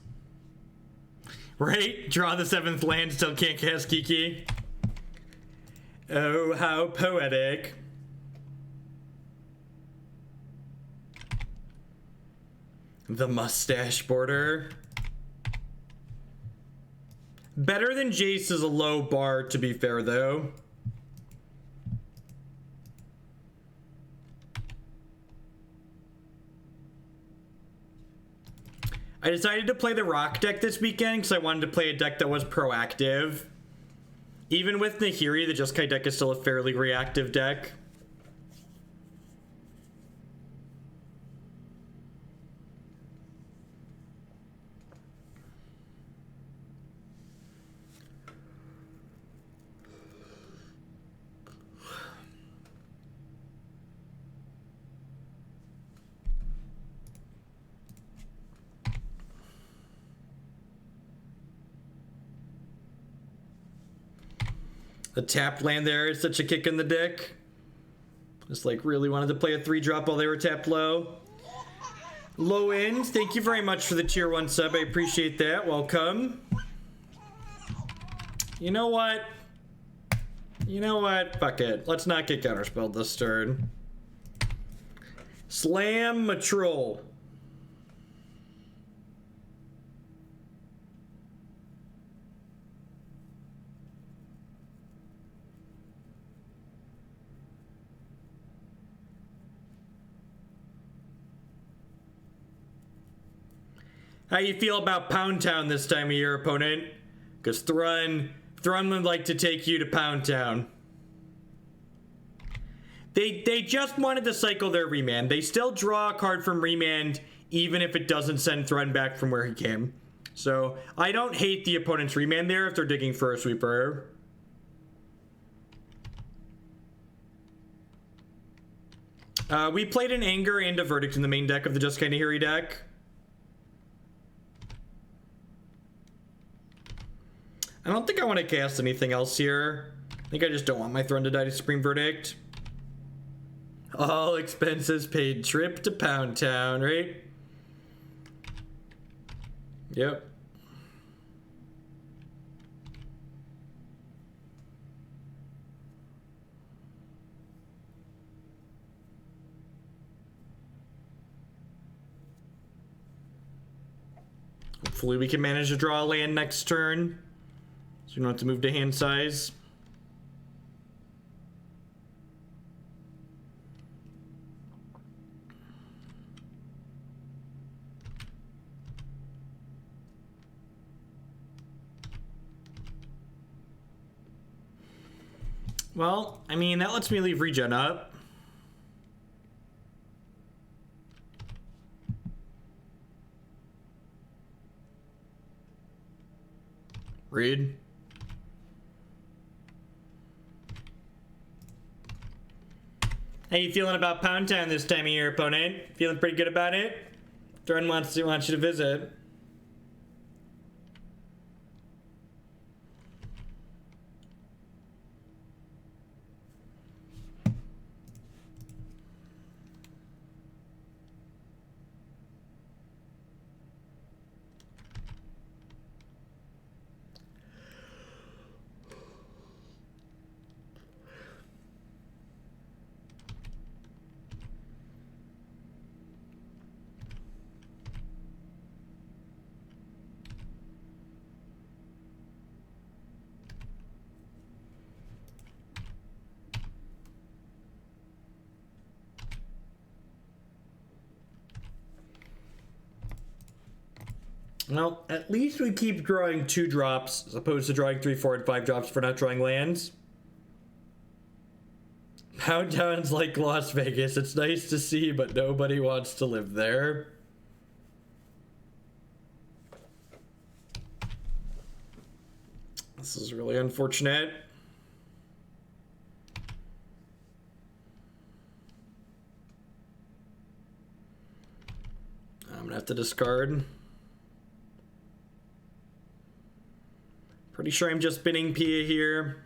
Right? Draw the 7th land, still can't cast Kiki. Oh, how poetic. The mustache border. Better than Jace is a low bar, to be fair, though. I decided to play the rock deck this weekend because I wanted to play a deck that was proactive. Even with Nahiri, the Jeskai deck is still a fairly reactive deck. The tapped land there is such a kick in the dick. Just like really wanted to play a 3-drop while they were tapped low. Low ends, thank you very much for the tier 1 sub. I appreciate that. Welcome. You know what? You know what? Fuck it. Let's not get counterspelled this turn. Slam Matrol. How you feel about Pound Town this time of year, opponent? Because Thrun would like to take you to Pound Town. They just wanted to cycle their remand. They still draw a card from remand, even if it doesn't send Thrun back from where he came. So I don't hate the opponent's remand there if they're digging for a sweeper. We played an Anger and a Verdict in the main deck of the Jeskai Nahiri deck. I don't think I want to cast anything else here. I think I just don't want my Thrun to die to Supreme Verdict. All expenses paid trip to Pound Town, right? Yep. Hopefully we can manage to draw a land next turn. So you don't have to move to hand size. Well, I mean, that lets me leave regen up. Read. How you feeling about Pound Town this time of year, opponent? Feeling pretty good about it? Thrun wants you to visit. Well, at least we keep drawing 2 drops as opposed to drawing 3, 4, and 5 drops for not drawing lands. Pound Town's like Las Vegas. It's nice to see, but nobody wants to live there. This is really unfortunate. I'm gonna have to discard. Pretty sure I'm just spinning Pia here.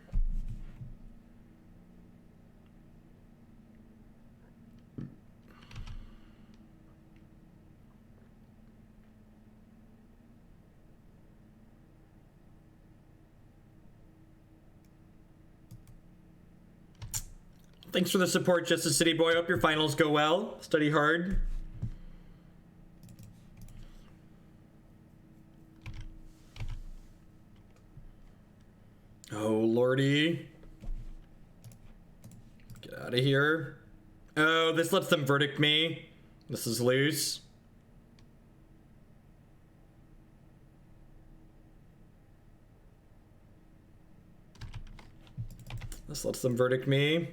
Thanks for the support, Justice City Boy. Hope your finals go well. Study hard. Oh, lordy. Get out of here. Oh, this lets them verdict me. This is loose. This lets them verdict me.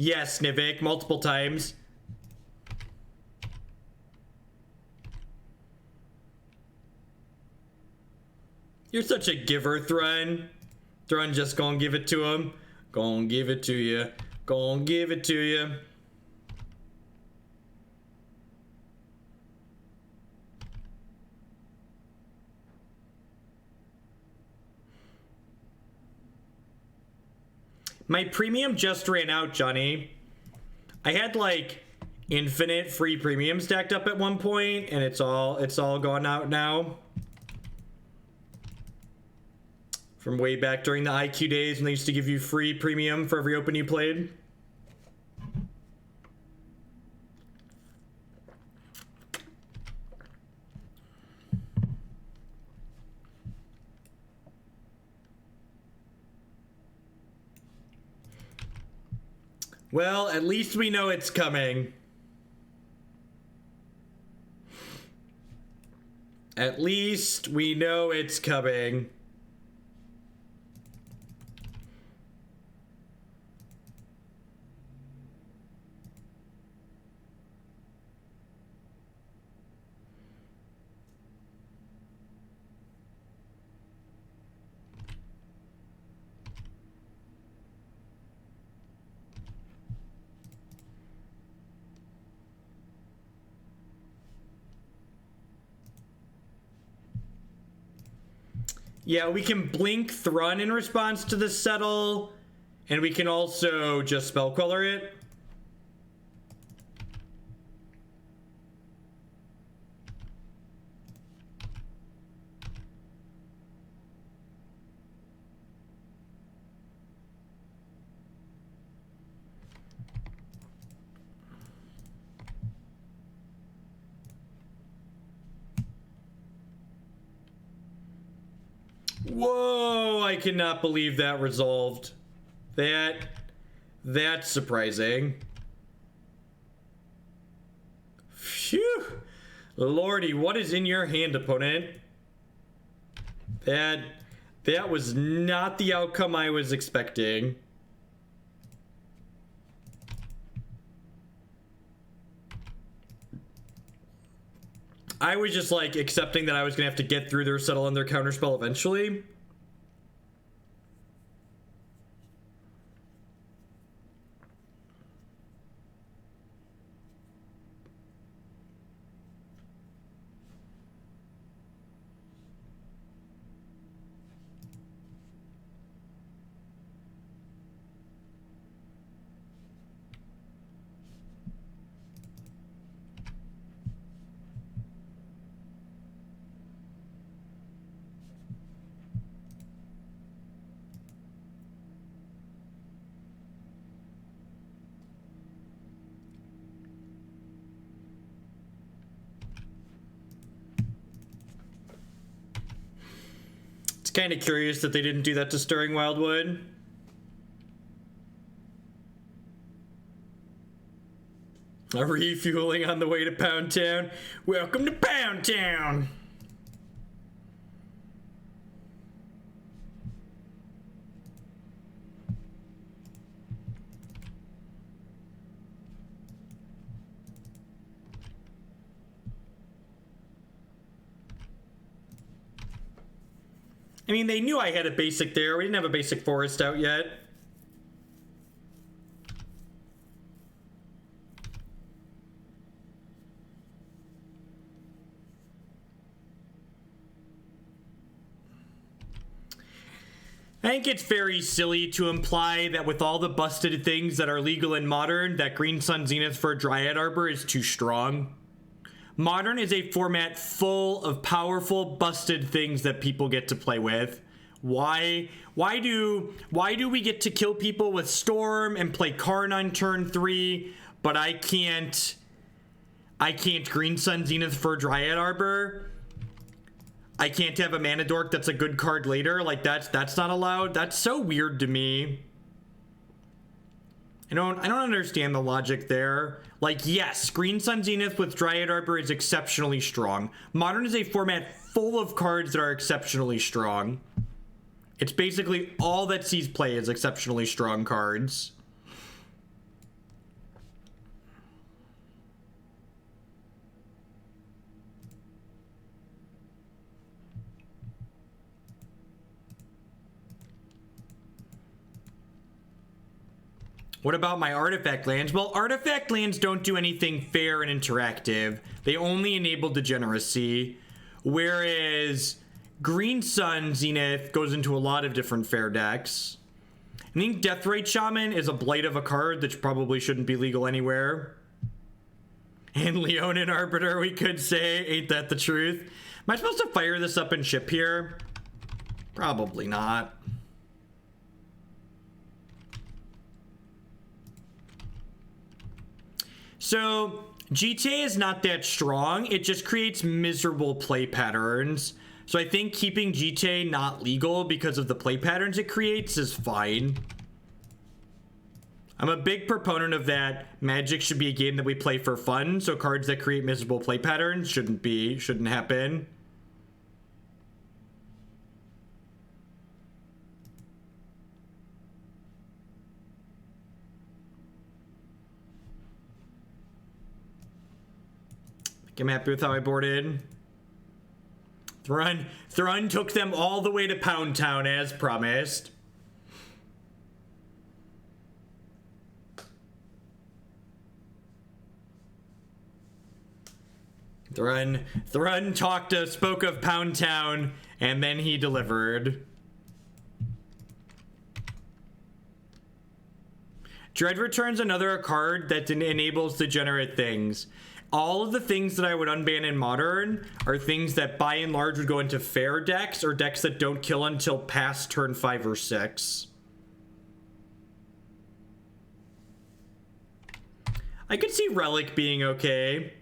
Yes, Nivik, multiple times. You're such a giver, Thrun. Thrun just gonna give it to him. Gonna give it to you. Gonna give it to you. My premium just ran out, Johnny. I had like infinite free premium stacked up at one point, and it's all gone out now. From way back during the IQ days when they used to give you free premium for every open you played. Well, at least we know it's coming. At least we know it's coming. Yeah, we can blink Thrun in response to the Settle, and we can also just Spell Queller it. Whoa, I cannot believe that resolved. That's surprising. Phew. Lordy, what is in your hand, opponent? That was not the outcome I was expecting. I was just like accepting that I was gonna have to get through their Settle and their counterspell eventually. Kind of curious that they didn't do that to Stirring Wildwood. A refueling on the way to Pound Town. Welcome to Pound Town! I mean, they knew I had a basic there. We didn't have a basic forest out yet. I think it's very silly to imply that with all the busted things that are legal in Modern, that Green Sun Zenith for Dryad Arbor is too strong. Modern is a format full of powerful, busted things that people get to play with. Why do we get to kill people with Storm and play Karn on turn 3, but I can't Green Sun Zenith for Dryad Arbor? I can't have a Mana Dork that's a good card later? Like, that's not allowed? That's so weird to me. I don't understand the logic there. Like, yes, Green Sun Zenith with Dryad Arbor is exceptionally strong. Modern is a format full of cards that are exceptionally strong. It's basically all that sees play is exceptionally strong cards. What about my artifact lands? Well, artifact lands don't do anything fair and interactive. They only enable degeneracy, whereas Green Sun Zenith goes into a lot of different fair decks. I think Deathrite Shaman is a blight of a card that probably shouldn't be legal anywhere. And Leonin Arbiter, we could say. Ain't that the truth? Am I supposed to fire this up and ship here? Probably not. So, GTA is not that strong. It just creates miserable play patterns. So I think keeping GTA not legal because of the play patterns it creates is fine. I'm a big proponent of that. Magic should be a game that we play for fun, so cards that create miserable play patterns shouldn't happen. I'm happy with how I boarded. Thrun took them all the way to Pound Town as promised. Thrun spoke of Pound Town, and then he delivered. Dread returns another card that enables degenerate things. All of the things that I would unban in Modern are things that by and large would go into fair decks or decks that don't kill until past turn 5 or 6. I could see Relic being okay.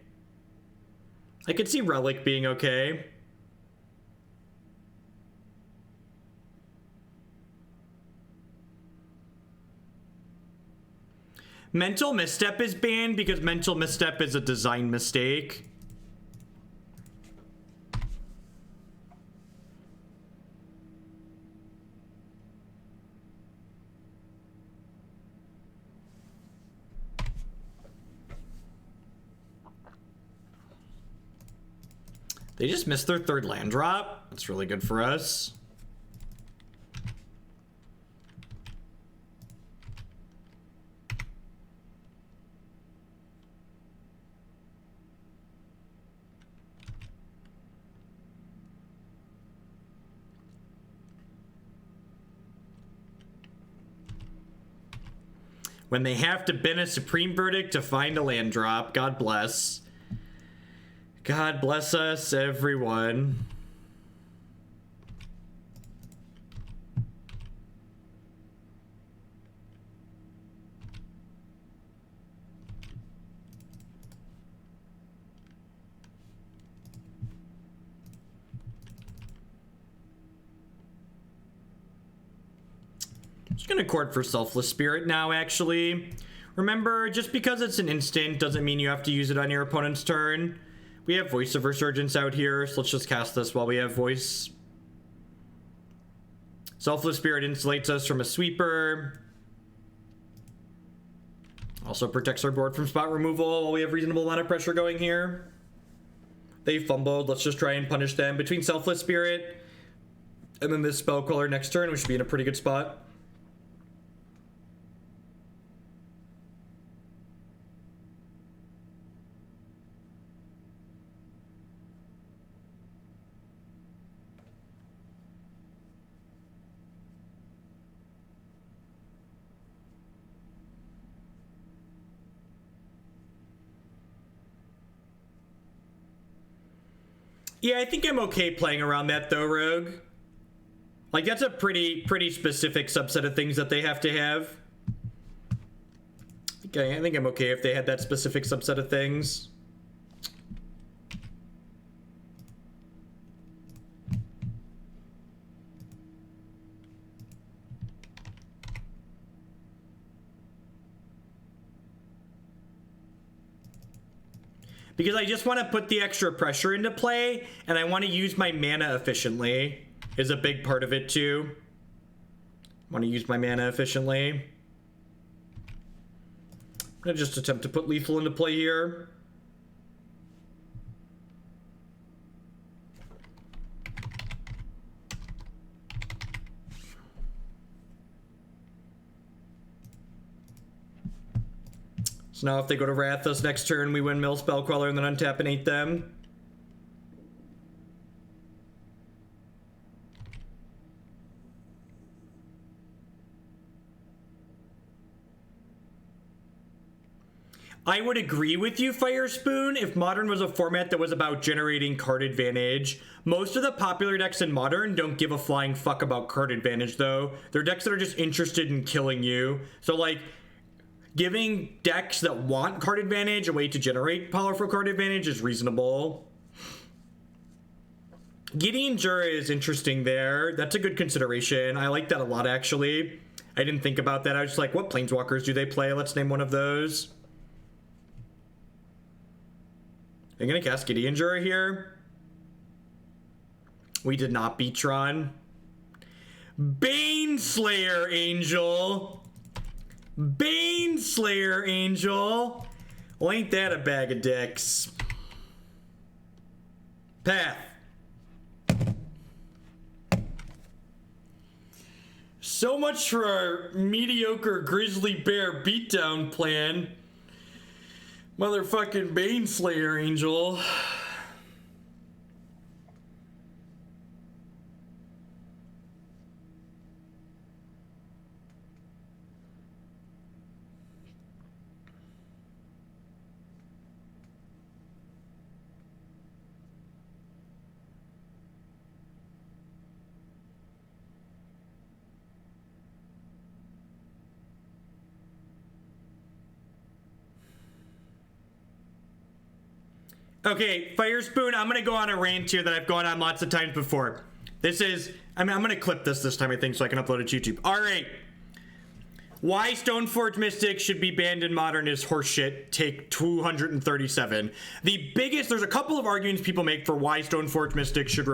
Mental Misstep is banned because Mental Misstep is a design mistake. They just missed their third land drop. That's really good for us. When they have to bend a supreme verdict to find a land drop. God bless. God bless us, everyone. Just gonna court for Selfless Spirit now, actually. Remember, just because it's an instant doesn't mean you have to use it on your opponent's turn. We have Voice of Resurgence out here, so let's just cast this while we have Voice. Selfless Spirit insulates us from a sweeper. Also protects our board from spot removal while we have reasonable amount of pressure going here. They fumbled. Let's just try and punish them. Between Selfless Spirit and then this Spell Queller next turn, we should be in a pretty good spot. Yeah, I think I'm okay playing around that though, Rogue. Like, that's a pretty specific subset of things that they have to have. Okay, I think I'm okay if they had that specific subset of things. Because I just want to put the extra pressure into play, and I want to use my mana efficiently, is a big part of it too. I want to use my mana efficiently. I'm going to just attempt to put lethal into play here. So now if they go to Wrathos next turn, we windmill Spell Queller and then untap and 8 them. I would agree with you, Firespoon, if Modern was a format that was about generating card advantage. Most of the popular decks in Modern don't give a flying fuck about card advantage, though. They're decks that are just interested in killing you. So, like, giving decks that want card advantage a way to generate powerful card advantage is reasonable. Gideon Jura is interesting there. That's a good consideration. I like that a lot, actually. I didn't think about that. I was just like, what planeswalkers do they play? Let's name one of those. I'm gonna cast Gideon Jura here. We did not beat Tron. Baneslayer Angel. Baneslayer Angel. Well, ain't that a bag of dicks? Path. So much for our mediocre Grizzly Bear beatdown plan. Motherfucking Baneslayer Angel. Okay, Firespoon, I'm gonna go on a rant here that I've gone on lots of times before. This is, I'm gonna clip this time, I think, so I can upload it to YouTube. All right. Why Stoneforge Mystic should be banned in Modern is horseshit. Take 237. The biggest, there's a couple of arguments people make for why Stoneforge Mystic should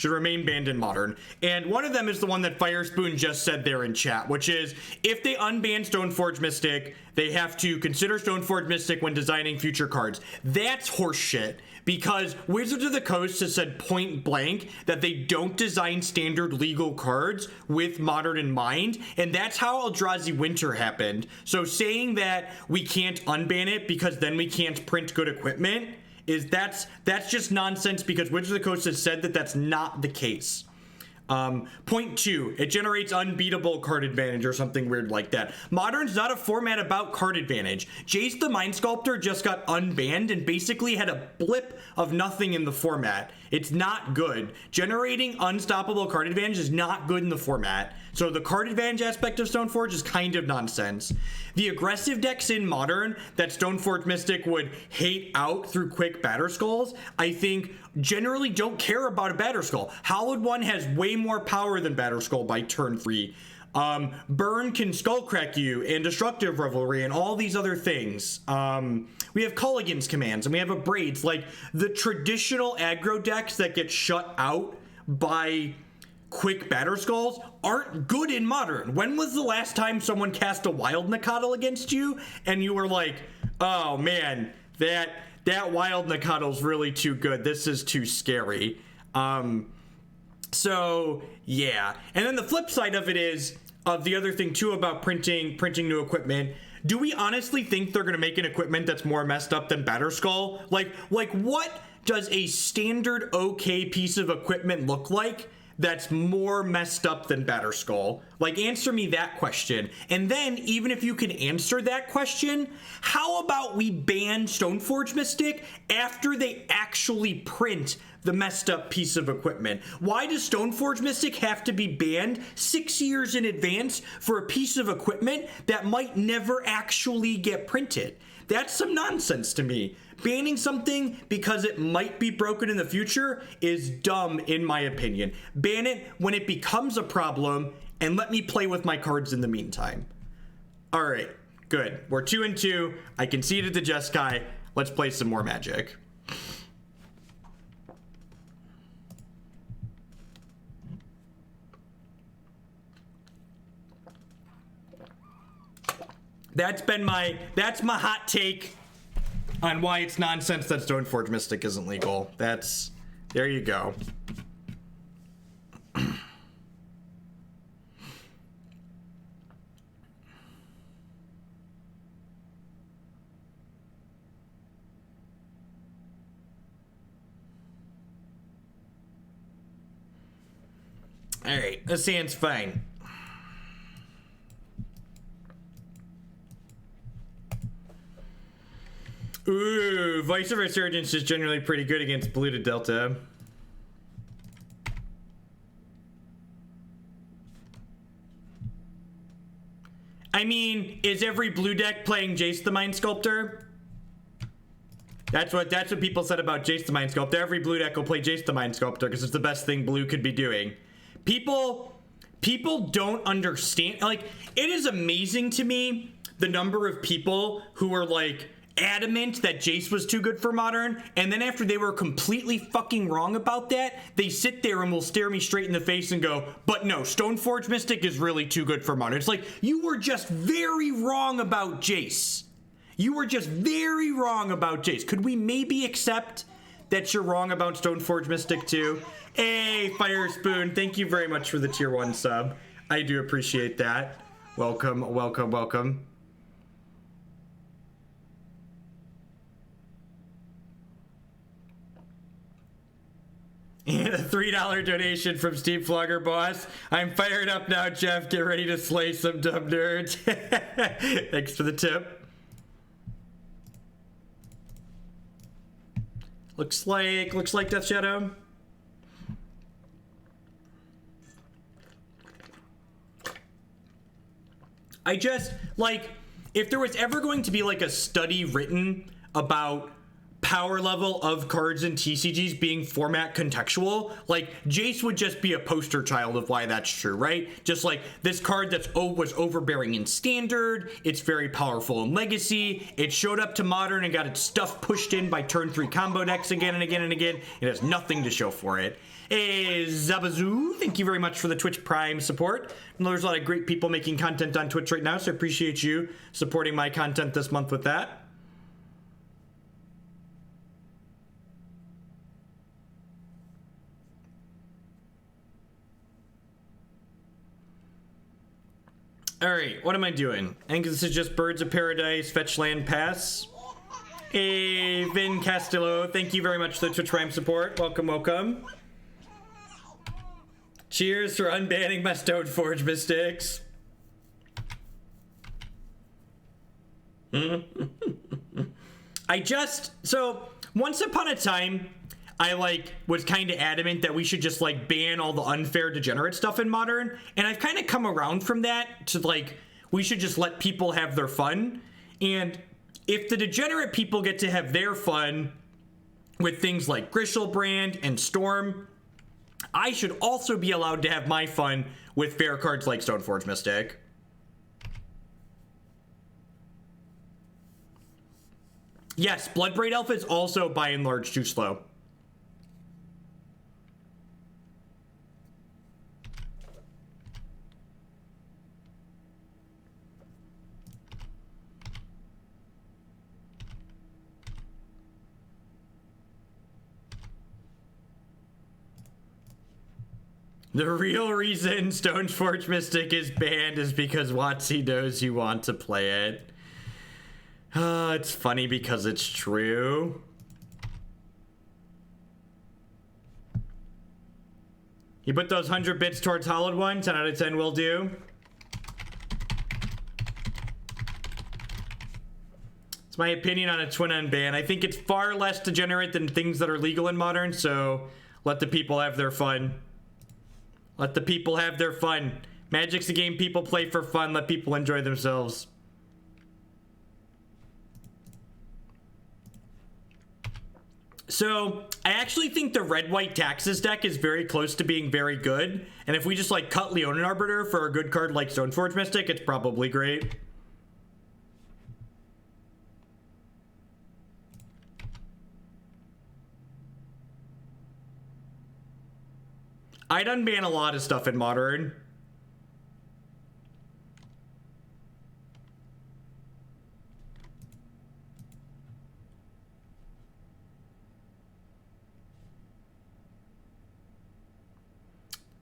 should remain banned in Modern. And one of them is the one that Firespoon just said there in chat, which is if they unban Stoneforge Mystic, they have to consider Stoneforge Mystic when designing future cards. That's horseshit, because Wizards of the Coast has said point blank that they don't design standard legal cards with Modern in mind, and that's how Eldrazi Winter happened. So saying that we can't unban it because then we can't print good equipment is that's just nonsense, because Wizards of the Coast has said that that's not the case. Point 2, it generates unbeatable card advantage or something weird like that. Modern's not a format about card advantage. Jace the Mind Sculptor just got unbanned and basically had a blip of nothing in the format. It's not good. Generating unstoppable card advantage is not good in the format. So the card advantage aspect of Stoneforge is kind of nonsense. The aggressive decks in Modern that Stoneforge Mystic would hate out through quick Batterskulls, I think generally don't care about a Batterskull. Hallowed One has way more power than Batterskull by turn 3. Burn can Skullcrack you, and Destructive Revelry, and all these other things. We have Culligan's commands, and we have a Braids. Like, the traditional aggro decks that get shut out by quick Batterskulls aren't good in Modern. When was the last time someone cast a Wild Nacatl against you, and you were like, oh man, that Wild Nacattl's really too good. This is too scary. So yeah. And then the flip side of it is, of the other thing too about printing new equipment, do we honestly think they're going to make an equipment that's more messed up than Batterskull? Like what does a standard okay piece of equipment look like that's more messed up than Batterskull? Like, answer me that question. And then, even if you can answer that question, how about we ban Stoneforge Mystic after they actually print the messed up piece of equipment? Why does Stoneforge Mystic have to be banned 6 years in advance for a piece of equipment that might never actually get printed? That's some nonsense to me. Banning something because it might be broken in the future is dumb, in my opinion. Ban it when it becomes a problem, and let me play with my cards in the meantime. All right, good. We're 2-2. I conceded to Jeskai. Let's play some more Magic. That's my hot take on why it's nonsense that Stoneforge Mystic isn't legal. There you go. All right, this hand's fine. Ooh, Voice of Resurgence is generally pretty good against Blue to Delta. I mean, is every blue deck playing Jace the Mind Sculptor? That's what people said about Jace the Mind Sculptor. Every blue deck will play Jace the Mind Sculptor because it's the best thing blue could be doing. People don't understand. Like, it is amazing to me the number of people who are like adamant that Jace was too good for Modern, and then after they were completely fucking wrong about that, they sit there and will stare me straight in the face and go, but no, Stoneforge Mystic is really too good for Modern. It's like, you were just very wrong about Jace. You were just very wrong about Jace. Could we maybe accept that you're wrong about Stoneforge Mystic too? Hey, Firespoon, thank you very much for the tier 1 sub. I do appreciate that. Welcome, welcome, welcome. And a $3 donation from Steve Flogger Boss. I'm fired up now, Jeff. Get ready to slay some dumb nerds. Thanks for the tip. Looks like Death Shadow. I just, like, if there was ever going to be like a study written about power level of cards in TCGs being format contextual, like, Jace would just be a poster child of why that's true, right? Just like, this card was overbearing in Standard, it's very powerful in Legacy, it showed up to Modern and got its stuff pushed in by turn 3 combo decks again and again and again, it has nothing to show for it. Hey, Zabazoo, thank you very much for the Twitch Prime support. I know there's a lot of great people making content on Twitch right now, so I appreciate you supporting my content this month with that. Alright, what am I doing? I think this is just Birds of Paradise, Fetch Land, Pass. Hey, Vin Castillo, thank you very much for the Twitch Prime support. Welcome, welcome. Cheers for unbanning my Stoneforge Mystics. So, once upon a time, I was kind of adamant that we should just ban all the unfair degenerate stuff in Modern, and I've kind of come around from that to we should just let people have their fun. And if the degenerate people get to have their fun with things like Grishelbrand and Storm, I should also be allowed to have my fun with fair cards like Stoneforge Mystic. Yes, Bloodbraid Elf is also by and large too slow. The real reason Stoneforge Mystic is banned is because WotC knows you want to play it. It's funny because it's true. You put those 100 bits towards Hollowed One, 10 out of 10 will do. It's my opinion on a twin unban. I think it's far less degenerate than things that are legal in Modern, so let the people have their fun. Let the people have their fun. Magic's a game people play for fun. Let people enjoy themselves. So, I actually think the red-white taxes deck is very close to being very good. And if we just cut Leonin Arbiter for a good card like Stoneforge Mystic, it's probably great. I'd unban a lot of stuff in Modern.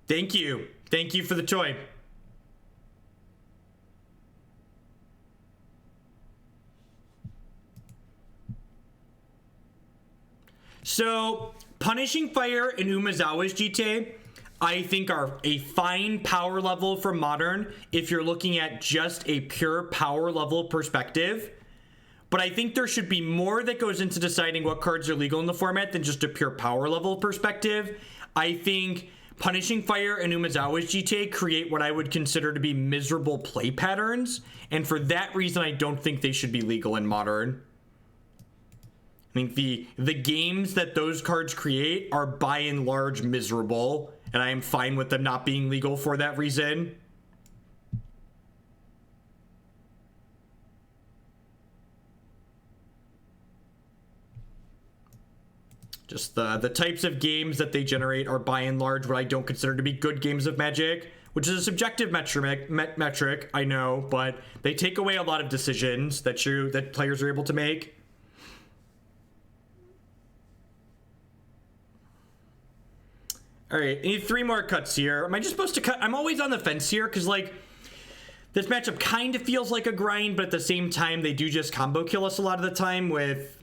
Thank you. Thank you for the toy. So, Punishing Fire and Umezawa's GTA, I think are a fine power level for Modern if you're looking at just a pure power level perspective. But I think there should be more that goes into deciding what cards are legal in the format than just a pure power level perspective. I think Punishing Fire and Umezawa's GTA create what I would consider to be miserable play patterns. And for that reason, I don't think they should be legal in Modern. I think the games that those cards create are by and large miserable, and I am fine with them not being legal for that reason. Just the types of games that they generate are by and large what I don't consider to be good games of Magic, which is a subjective metric, I know, but they take away a lot of decisions that players are able to make. All right, I need 3 more cuts here. Am I just supposed to cut? I'm always on the fence here because, this matchup kind of feels like a grind, but at the same time, they do just combo kill us a lot of the time with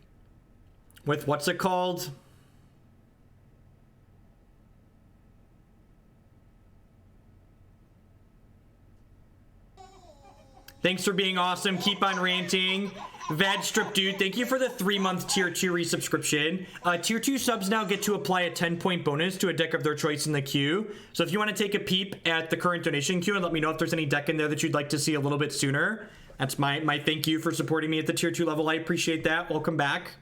what's it called? Thanks for being awesome. Keep on ranting. Vadstrip Dude, thank you for the 3-month tier 2 resubscription. Tier 2 subs now get to apply a 10-point bonus to a deck of their choice in the queue. So if you want to take a peep at the current donation queue and let me know if there's any deck in there that you'd like to see a little bit sooner, that's my thank you for supporting me at the tier 2 level. I appreciate that. Welcome back.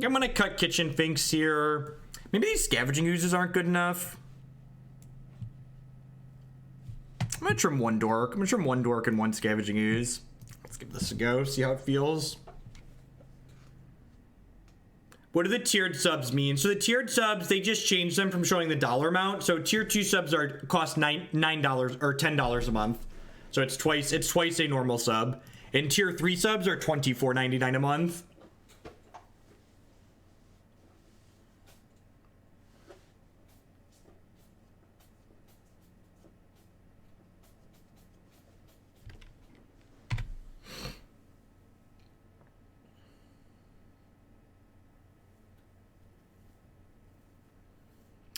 I'm gonna cut Kitchen Finks here. Maybe these Scavenging Oozes aren't good enough. I'm gonna trim 1 Dork. I'm gonna trim 1 Dork and 1 Scavenging Ooze. Let's give this a go, see how it feels. What do the tiered subs mean? So the tiered subs, they just changed them from showing the dollar amount. So tier 2 subs cost $9 or $10 a month. So it's twice a normal sub. And tier 3 subs are $24.99 a month.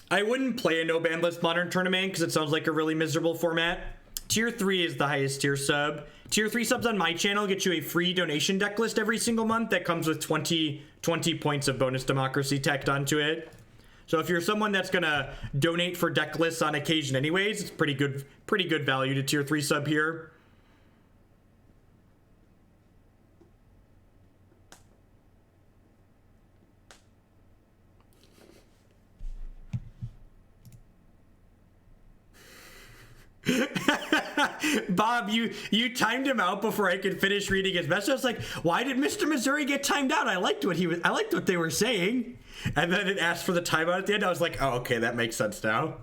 I wouldn't play a no ban list modern tournament because it sounds like a really miserable format. Tier 3 is the highest tier sub. Tier 3 subs on my channel get you a free donation deck list every single month that comes with 20 points of bonus democracy tacked onto it. So if you're someone that's gonna donate for deck lists on occasion anyways, it's pretty good value to tier 3 sub here. Bob, you timed him out before I could finish reading his message. I was like, why did Mr. Missouri get timed out? I liked what they were saying. And then it asked for the timeout at the end. I was like, oh, okay, that makes sense now.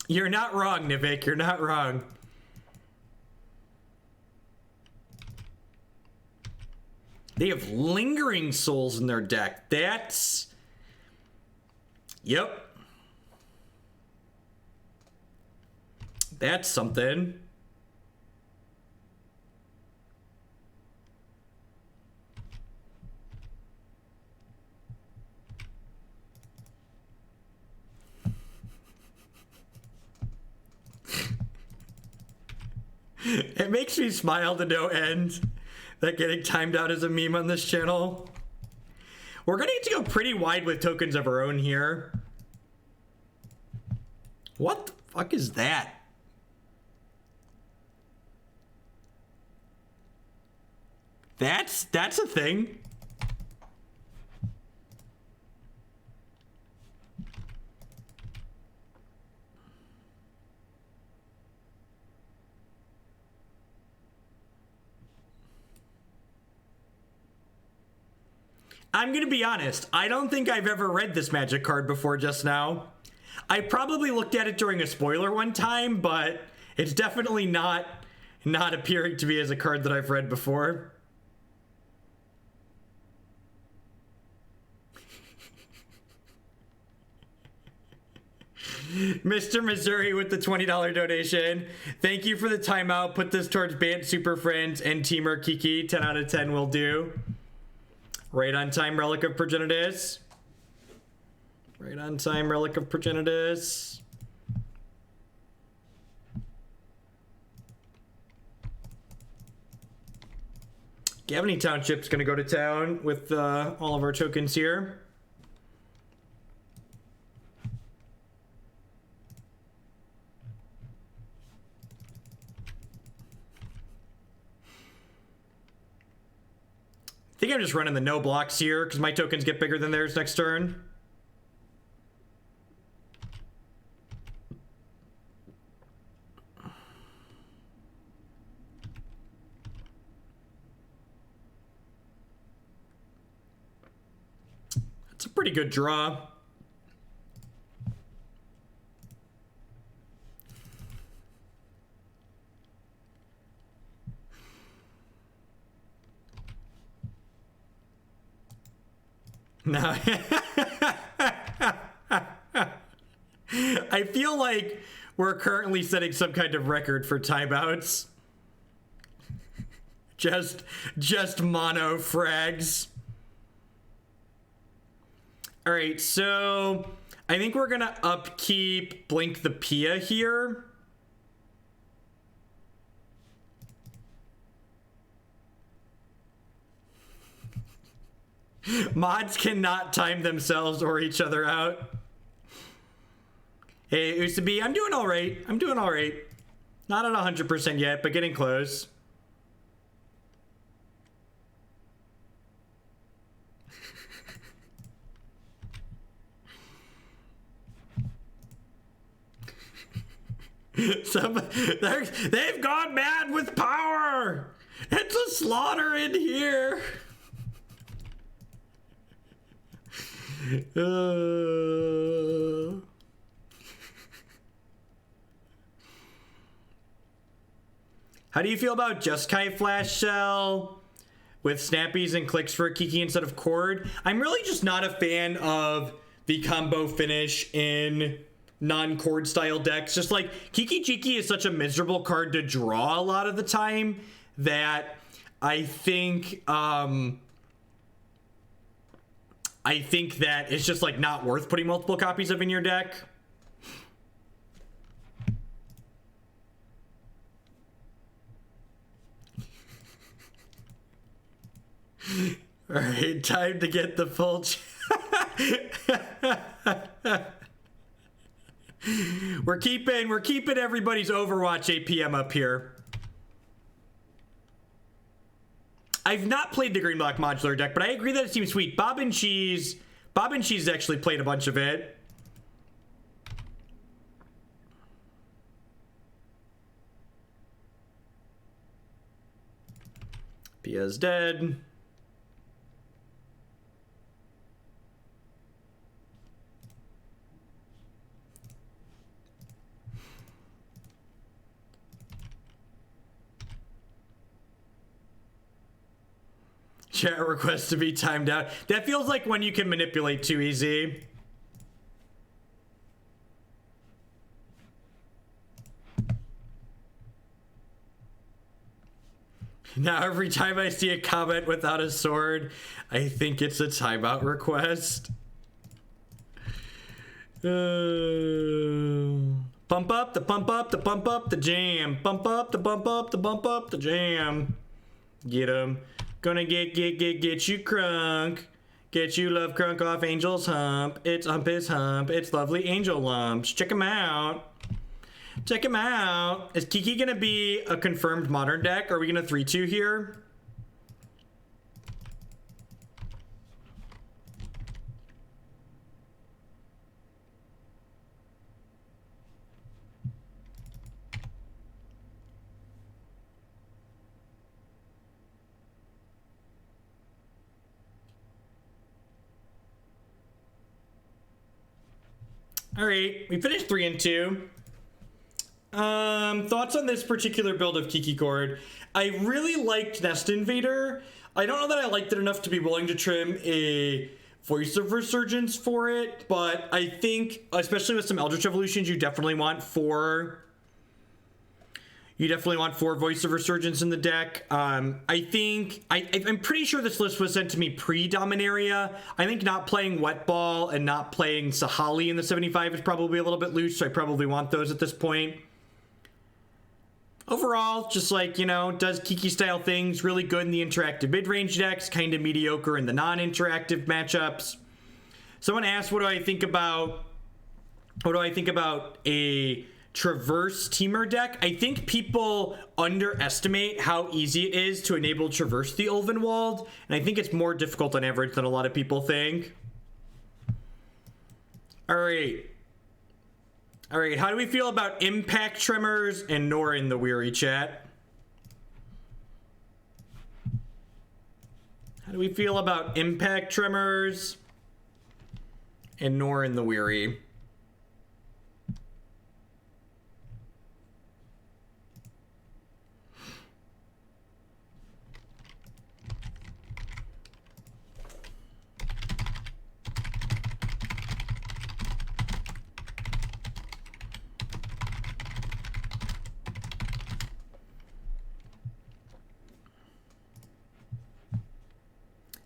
You're not wrong, Nivik. You're not wrong. They have Lingering Souls in their deck. That's... Yep. That's something. It makes me smile to no end that getting timed out is a meme on this channel. We're gonna need to go pretty wide with tokens of our own here. What the fuck is that? That's a thing. I'm gonna be honest, I don't think I've ever read this magic card before just now. I probably looked at it during a spoiler one time, but it's definitely not appearing to me as a card that I've read before. Mr. Missouri with the $20 donation. Thank you for the timeout. Put this towards Bant Super Friends and Teamer Kiki. 10 out of 10 will do. Right on time, Relic of Progenitus. Right on time, Relic of Progenitus. Gavony Township's gonna go to town with all of our tokens here. I think I'm just running the no blocks here because my tokens get bigger than theirs next turn. It's a pretty good draw. No. I feel like we're currently setting some kind of record for timeouts. Just mono frags. All right, so I think we're gonna upkeep Blink the Pia here. Mods cannot time themselves or each other out. Hey, Usabi, I'm doing all right. I'm doing all right. Not at 100% yet, but getting close. They've gone mad with power. It's a slaughter in here. How do you feel about Jeskai Flash Shell with snappies and clicks for a Kiki instead of Chord? I'm really just not a fan of the combo finish in non-Chord style decks. Just like Kiki-Jiki is such a miserable card to draw a lot of the time that I think that it's just like not worth putting multiple copies of in your deck. All right, time to get the full We're keeping everybody's Overwatch APM up here. I've not played the green black modular deck, but I agree that it seems sweet. Bob and Cheese actually played a bunch of it. Pia's dead. Chat request to be timed out. That feels like one you can manipulate too easy. Now every time I see a comment without a sword, I think it's a timeout request. Pump up the pump up the pump up the jam. Pump up the bump up the bump up the jam. Get him. Gonna get you crunk. Get you love crunk off Angel's hump. It's hump his hump. It's lovely angel lumps. Check him out. Check him out. Is Kiki gonna be a confirmed modern deck? Are we gonna 3-2 here? All right, we finished 3 and 2. Thoughts on this particular build of Kiki Chord? I really liked Nest Invader. I don't know that I liked it enough to be willing to trim a Voice of Resurgence for it, but I think, especially with some Eldritch Evolutions, you definitely want 4. You definitely want 4 Voice of Resurgence in the deck. I'm pretty sure this list was sent to me pre-Dominaria. I think not playing Wet Ball and not playing Sahali in the 75 is probably a little bit loose, so I probably want those at this point. Overall, just like, you know, does Kiki-style things, really good in the interactive mid-range decks, kind of mediocre in the non-interactive matchups. Someone asked, what do I think about a Traverse Teamer deck? I think people underestimate how easy it is to enable Traverse the Ulvenwald, and I think it's more difficult on average than a lot of people think. All right, how do we feel about Impact Tremors and Nor in the Weary, chat? How do we feel about Impact Tremors and Nor in the Weary?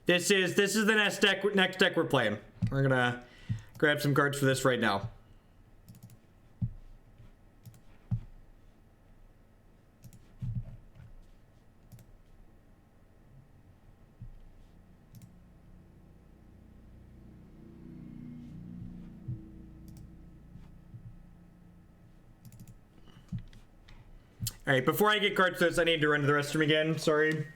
This is the next deck we're playing. We're gonna grab some cards for this right now. All right, before I get cards for this, I need to run to the restroom again. Sorry.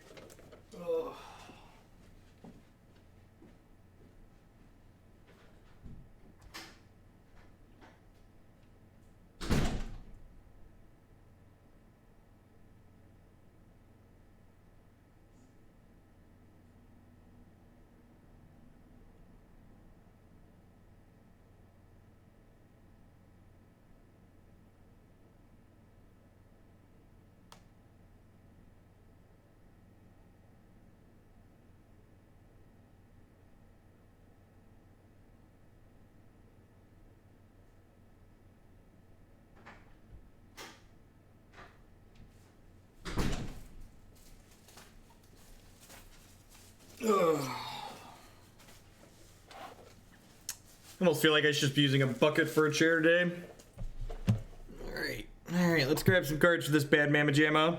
Almost feel like I should just be using a bucket for a chair today. All right, let's grab some cards for this bad mamma jamma.